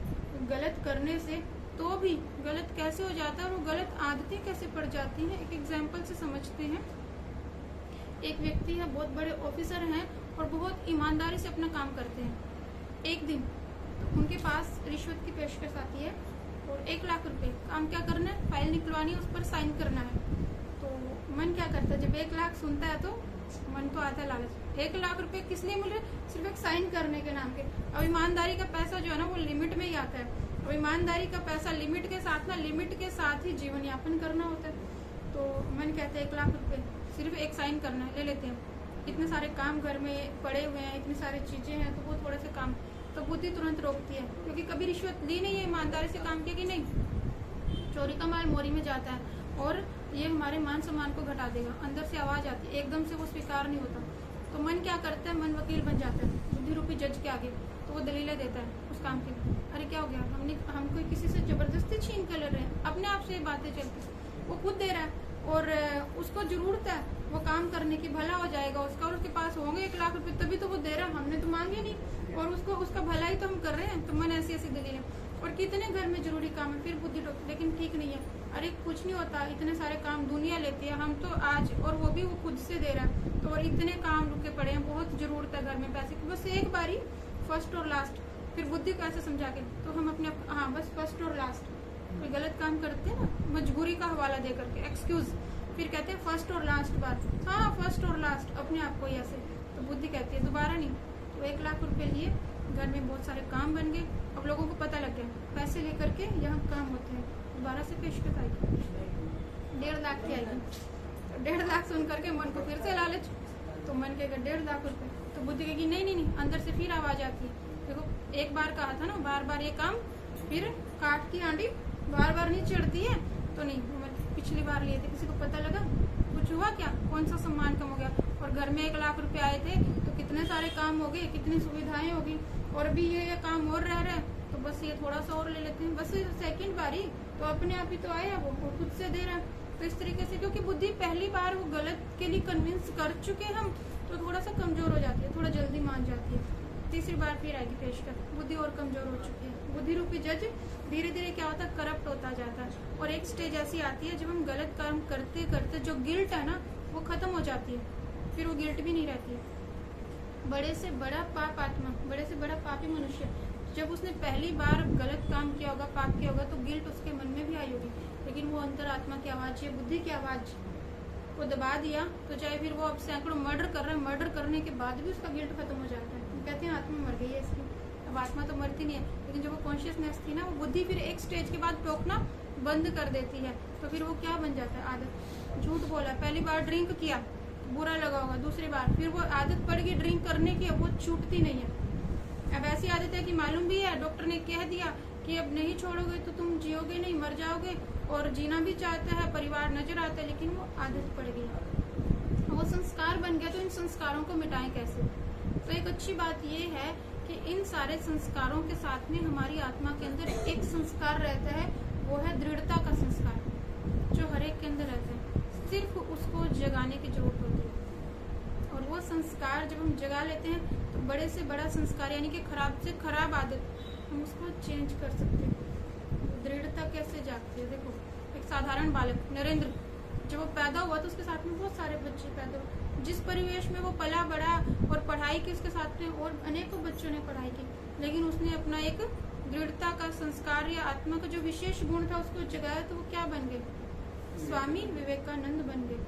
गलत करने से, तो भी गलत कैसे हो जाता है और वो गलत आदतें कैसे पड़ जाती हैं, एक एग्जाम्पल से समझते हैं। एक व्यक्ति है, बहुत बड़े ऑफिसर हैं और बहुत ईमानदारी से अपना काम करते हैं। एक दिन तो उनके पास रिश्वत की पेशकश आती है और 1 लाख रुपए, काम क्या करना है, फाइल निकलवानी है, उस पर साइन करना है। तो मन क्या करता है, जब 1 लाख सुनता है तो मन तो आता है लालच। 1 लाख रुपए किस लिए मिल रहे? सिर्फ एक साइन करने के नाम के। अब ईमानदारी का पैसा जो है ना वो लिमिट में ही आता है। और ईमानदारी का पैसा लिमिट के साथ ना, लिमिट के साथ ही जीवन यापन करना होता है। तो मन कहते हैं 1 लाख रुपए सिर्फ एक साइन करना है, ले लेते हैं। इतने सारे काम घर में पड़े हुए हैं, इतनी सारी चीजें हैं, तो वो थोड़े से काम, तो बुद्धि तुरंत रोकती है, क्योंकि कभी रिश्वत ली नहीं है, ईमानदारी से काम किया कि नहीं। चोरी का माल मोरी में जाता है और ये हमारे मान सम्मान को घटा देगा। अंदर से आवाज आती है, एकदम से वो स्वीकार नहीं होता। तो मन क्या करता है, मन वकील बन जाता है बुद्धि रूपी जज के आगे। तो वो दलीलें देता है उस काम की। अरे क्या हो गया, हम कोई किसी से जबरदस्ती छीन कर ले रहे हैं, अपने आप से बातें चलती, वो खुद दे रहा है और उसको जरूरत है वो काम करने की, भला हो जाएगा उसका, और उसके पास होंगे 1 लाख रुपए, तभी तो वो दे रहा है, हमने तो मांगे नहीं, और उसको उसका भला ही तो हम कर रहे हैं। तो मन ऐसी ऐसी दलीलें, और कितने घर में जरूरी काम है, फिर बुद्धि टोकती, लेकिन ठीक नहीं है। अरे कुछ नहीं होता, इतने सारे काम दुनिया लेती है, हम तो आज, और वो भी वो खुद से दे रहा है, तो और इतने काम रुके पड़े हैं, बहुत जरूरत है घर में पैसे की, बस एक बारी फर्स्ट और लास्ट। फिर बुद्धि को ऐसे समझा के, तो हम अपने हाँ बस फर्स्ट और लास्ट, कोई गलत काम करते हैं ना मजबूरी का हवाला दे करके, एक्सक्यूज, फिर कहते हैं फर्स्ट और लास्ट बार, हाँ फर्स्ट और लास्ट, अपने आप को ही ऐसे। तो बुद्धि कहती है दोबारा नहीं। तो 1 लाख रुपए लिए, घर में बहुत सारे काम बन गए, अब लोगों को पता लग गया पैसे लेकर के यहाँ काम होते हैं, दोबारा से पेशकश आएगी 1.5 लाख की आएगी। तो 1.5 लाख सुन करके मन को फिर से लालच, तो मन कहेगा 1.5 लाख रुपए, तो बुद्धि कहेगी नहीं नहीं नहीं, अंदर से फिर आवाज आती है, देखो एक बार कहा था ना, बार बार ये काम, फिर काट की आंटी बार बार नहीं चढ़ती है, तो नहीं, पिछली बार लिए थे, किसी को पता लगा, कुछ हुआ क्या, कौन सा सम्मान कम हो गया, और घर में 1 लाख रुपए आए थे तो कितने सारे काम हो गए, कितनी सुविधाएं होगी, और भी ये काम और रह रहा है, तो बस ये थोड़ा सा और ले लेते हैं, बस सेकंड बारी, तो अपने आप ही तो आया वो खुद से दे रहा है। तो इस तरीके से, क्योंकि बुद्धि पहली बार वो गलत के लिए कन्विंस कर चुके हम, तो थोड़ा सा कमजोर हो जाती है, थोड़ा जल्दी मान जाती है। तीसरी बार फिर आएगी पेशकश, बुद्धि और कमजोर हो चुकी है। बुद्धि रूपी जज धीरे धीरे क्या होता है, करप्ट होता जाता है, और एक स्टेज ऐसी आती है जब हम गलत काम करते करते जो गिल्ट है ना वो खत्म हो जाती है, फिर वो गिल्ट भी नहीं रहती है। बड़े से बड़ा पाप आत्मा, बड़े से बड़ा पापी मनुष्य, जब उसने पहली बार गलत काम किया होगा, पाप किया होगा, तो गिल्ट उसके मन में भी आई होगी, लेकिन वो अंतरात्मा की आवाज है, बुद्धि की आवाज को दबा दिया, तो चाहे फिर वो अब सैकड़ों मर्डर कर रहा है, मर्डर करने के बाद भी उसका गिल्ट खत्म हो जाता है। कहते हैं आत्मा मर गई है इसकी, अब आत्मा तो मरती नहीं है, लेकिन जब वो कॉन्शियसनेस थी ना, वो बुद्धि फिर एक स्टेज के बाद टोकना बंद कर देती है, तो फिर वो क्या बन जाता है, आदत। झूठ बोला, पहली बार ड्रिंक किया, बुरा लगा होगा, दूसरी बार फिर वो आदत पड़ गई ड्रिंक करने की, अब वो छूटती नहीं है। अब ऐसी आदत है कि मालूम भी है, डॉक्टर ने कह दिया कि अब नहीं छोड़ोगे तो तुम जियोगे नहीं, मर जाओगे, और जीना भी चाहता है, परिवार नजर आता है, लेकिन वो आदत पड़ गई, वो संस्कार बन गया। तो इन संस्कारों को मिटाएं कैसे? तो एक अच्छी बात ये है कि इन सारे संस्कारों के साथ में हमारी आत्मा के अंदर एक संस्कार रहता है, वो है दृढ़ता का संस्कार, जो हर एक के अंदर रहता है, सिर्फ उसको जगाने की जरूरत होती है। और वो संस्कार जब हम जगा लेते हैं, तो बड़े से बड़ा संस्कार यानी कि खराब से खराब आदत हम उसको चेंज कर सकते हैं। दृढ़ता कैसे जागती है? देखो, एक साधारण बालक नरेंद्र, जब वो पैदा हुआ तो उसके साथ में बहुत सारे बच्चे पैदा हुए, जिस परिवेश में वो पला बड़ा, और पढ़ाई की उसके साथ में, और अनेकों बच्चों ने पढ़ाई की, लेकिन उसने अपना एक दृढ़ता का संस्कार या आत्मा का जो विशेष गुण था उसको जगाया, तो वो क्या बन गए? स्वामी विवेकानंद बन गए।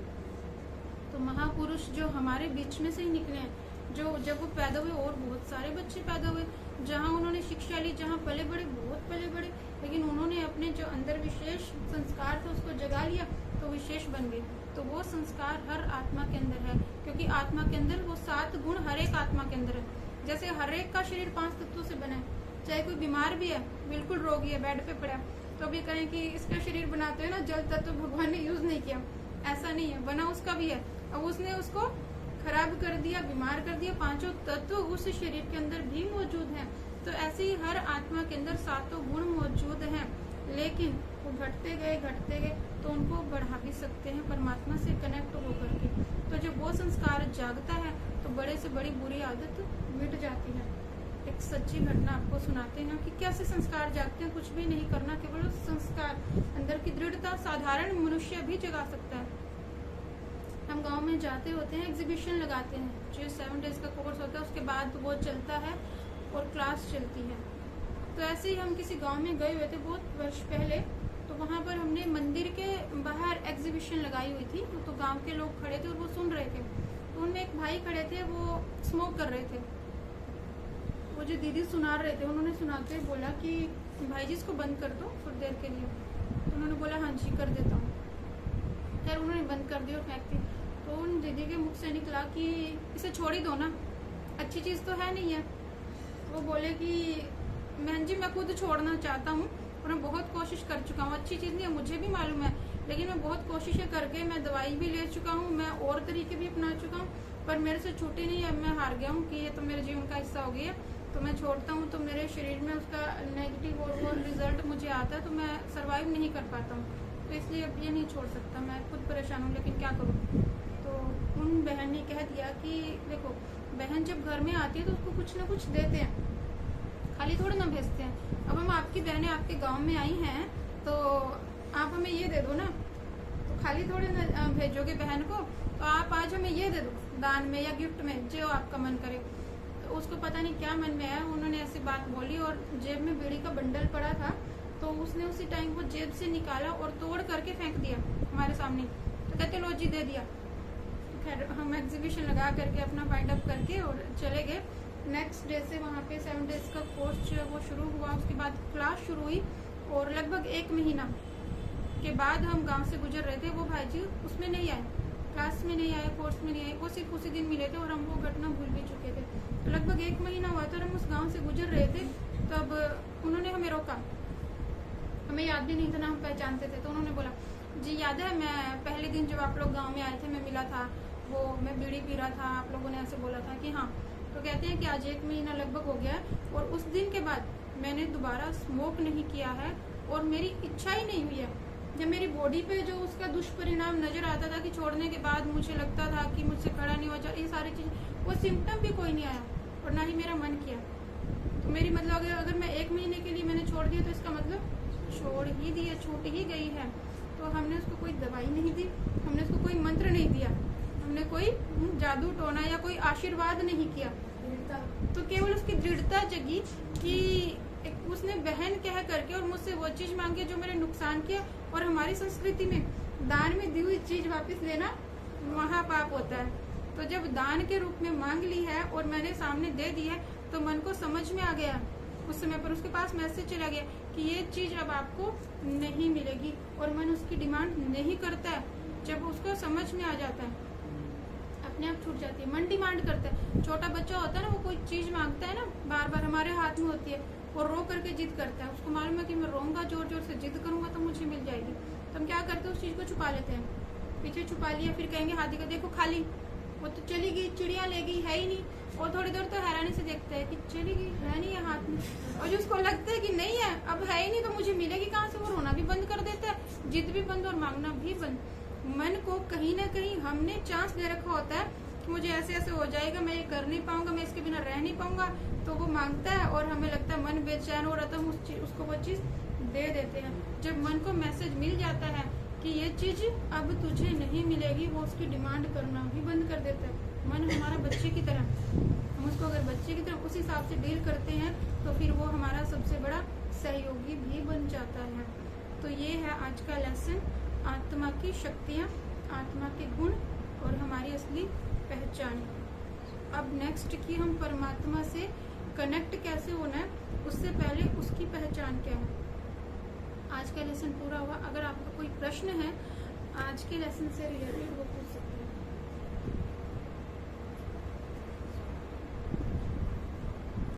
तो महापुरुष जो हमारे बीच में से ही निकले हैं, जो जब वो पैदा हुए और बहुत सारे बच्चे पैदा हुए, जहाँ उन्होंने शिक्षा ली, जहाँ पले बड़े, बहुत पले बड़े, लेकिन उन्होंने अपने जो अंदर विशेष संस्कार था उसको जगा लिया, तो विशेष बन गए। तो वो संस्कार हर आत्मा के अंदर है, क्योंकि आत्मा के अंदर वो 7 गुण हर एक आत्मा के अंदर है। जैसे हर एक का शरीर 5 तत्वों से बना है, चाहे कोई बीमार भी है, बिल्कुल रोगी है, बेड पे पड़ा है, तो भी कहें कि इसका शरीर बनाते हैं ना जल तत्व भगवान ने यूज नहीं किया, ऐसा नहीं है, बना उसका भी है। अब उसने उसको खराब कर दिया, बीमार कर दिया। पांचों तत्व उस शरीर के अंदर भी मौजूद हैं। तो ऐसे ही हर आत्मा के अंदर सातों गुण मौजूद हैं, लेकिन वो घटते गए तो उनको बढ़ा भी सकते हैं परमात्मा से कनेक्ट होकर के। तो जब वो संस्कार जागता है तो बड़े से बड़ी बुरी आदत मिट जाती है। एक सच्ची घटना आपको सुनाते हैं कि कैसे संस्कार जागते हैं। कुछ भी नहीं करना, केवल संस्कार, अंदर की दृढ़ता साधारण मनुष्य भी जगा सकता है। हम गांव में जाते होते हैं, एग्जीबिशन लगाते हैं, जो 7 डेज का कोर्स होता है, उसके बाद वो चलता है और क्लास चलती है। तो ऐसे ही हम किसी गांव में गए हुए थे बहुत वर्ष पहले, तो वहां पर हमने मंदिर के बाहर एग्जीबिशन लगाई हुई थी। तो गांव के लोग खड़े थे और वो सुन रहे थे। तो उनमें एक भाई खड़े थे, वो स्मोक कर रहे थे। वो जो दीदी सुना रहे थे, उन्होंने सुनाते हुए बोला कि भाई जी इसको बंद कर दो थोड़ी देर के लिए। तो उन्होंने बोला हाँ जी कर देता हूँ। खैर उन्होंने बंद कर दिया और फेंक दी। तो उन दीदी के मुख से निकला कि इसे छोड़ ही दो ना, अच्छी चीज तो है नहीं है। वो बोले कि बहन जी मैं खुद छोड़ना चाहता हूँ और मैं बहुत कोशिश कर चुका हूँ, अच्छी चीज नहीं है मुझे भी मालूम है, लेकिन मैं बहुत कोशिशें करके मैं दवाई भी ले चुका हूँ, मैं और तरीके भी अपना चुका हूँ, पर मेरे से छूटी नहीं है। मैं हार गया हूँ कि ये तो मेरे जीवन का हिस्सा हो गया, तो मैं छोड़ता हूँ तो मेरे शरीर में उसका नेगेटिव और रिजल्ट मुझे आता है, तो मैं सर्वाइव नहीं कर पाता हूँ। तो इसलिए अब ये नहीं छोड़ सकता, मैं खुद परेशान हूँ, लेकिन क्या करूँ। तो उन बहन ने कह दिया कि देखो बहन जब घर में आती है तो उसको कुछ ना कुछ देते हैं, खाली थोड़ा ना भेजते हैं। अब हम आपकी बहनें आपके गांव में आई हैं तो आप हमें ये दे दो ना, तो खाली थोड़े ना भेजोगे बहन को। तो आप आज हमें ये दे दो दान में या गिफ्ट में, जो आपका मन करे। तो उसको पता नहीं क्या मन में आया, उन्होंने ऐसी बात बोली और जेब में बीड़ी का बंडल पड़ा था, तो उसने उसी टाइम वो जेब से निकाला और तोड़ करके फेंक दिया हमारे सामने। तो कहते लो जी दे दिया। तो खैर हम एग्जीबिशन लगा करके अपना फाइंड अप करके और चले गए। नेक्स्ट डे से वहाँ पे 7 डेज का कोर्स जो है वो शुरू हुआ। उसके बाद क्लास शुरू हुई और लगभग 1 महीना के बाद हम गांव से गुजर रहे थे। वो भाई जी उसमें नहीं आए, क्लास में नहीं आए, कोर्स में नहीं आए, वो सिर्फ उसी दिन मिले थे और हम वो घटना भूल भी चुके थे। तो लगभग 1 महीना हुआ था और हम उस गाँव से गुजर रहे थे, तब उन्होंने हमें रोका। हमें याद भी नहीं था ना हम पहचानते थे। तो उन्होंने बोला जी याद है मैं पहले दिन जब आप लोग गांव में आए थे मैं मिला था, वो मैं बीड़ी पी रहा था, आप लोगों ने ऐसे बोला था कि हाँ। तो कहते हैं कि आज 1 महीना लगभग हो गया और उस दिन के बाद मैंने दोबारा स्मोक नहीं किया है और मेरी इच्छा ही नहीं हुई है। जब मेरी बॉडी पे जो उसका दुष्परिणाम नजर आता था कि छोड़ने के बाद मुझे लगता था कि मुझसे खड़ा नहीं हो जाए, ये सारी चीज, वो सिम्टम भी कोई नहीं आया और ना ही मेरा मन किया। तो मेरी मतलब अगर मैं 1 महीने के लिए मैंने छोड़ दिया तो इसका मतलब छोड़ ही दिया, छूट ही गई है। तो हमने उसको कोई दवाई नहीं दी, हमने उसको कोई मंत्र नहीं दिया, हमने कोई जादू टोना या कोई आशीर्वाद नहीं किया। तो केवल उसकी दृढ़ता जगी कि उसने बहन कह करके और मुझसे वो चीज मांगी जो मेरे नुकसान किया। और हमारी संस्कृति में दान में दी हुई चीज वापस लेना महापाप होता है। तो जब दान के रूप में मांग ली है और मैंने सामने दे दी है तो मन को समझ में आ गया उस समय पर, उसके पास मैसेज चला गया कि ये चीज अब आपको नहीं मिलेगी और मन उसकी डिमांड नहीं करता है। जब उसको समझ में आ जाता है अपने आप छूट जाती है। मन डिमांड करता है, छोटा बच्चा होता है ना, वो कोई चीज मांगता है ना, बार बार हमारे हाथ में होती है, वो रो करके जिद करता है। उसको मालूम है कि मैं रोऊंगा, जोर जोर से जिद करूंगा तो मुझे मिल जाएगी। तो हम क्या करते हैं, उस चीज को छुपा लेते हैं, पीछे छुपा लिया, फिर कहेंगे हाथी का देखो खाली, वो तो चली गई, चिड़िया ले गई, है ही नहीं। और थोड़ी देर तो हैरानी से देखता है कि चली गई, है नहीं है हाथ में। और जो उसको लगता है कि नहीं है, अब है ही नहीं तो मुझे मिलेगी कहाँ से, वो रोना भी बंद कर देता है, जिद भी बंद और मांगना भी बंद। मन को कहीं ना कहीं हमने चांस दे रखा होता है कि मुझे ऐसे ऐसे हो जाएगा, मैं ये कर नहीं पाऊंगा, मैं इसके बिना रह नहीं पाऊंगा। तो वो मांगता है और हमें लगता है मन बेचैन हो रहा था, हम उसको वो चीज दे देते हैं। जब मन को मैसेज मिल जाता है कि ये चीज अब तुझे नहीं मिलेगी, वो उसकी डिमांड करना भी बंद कर देता है। मन हमारा बच्चे की तरह, हम उसको अगर बच्चे की तरह उस हिसाब से डील करते हैं तो फिर वो हमारा सबसे बड़ा सहयोगी भी बन जाता है। तो ये है आज का लेसन, आत्मा की शक्तियाँ, आत्मा के गुण और हमारी असली पहचान। अब नेक्स्ट की हम परमात्मा से कनेक्ट कैसे होना है, उससे पहले उसकी पहचान क्या है। आज का लेसन पूरा हुआ। अगर आपका कोई प्रश्न है आज के लेसन से रिलेटेड, वो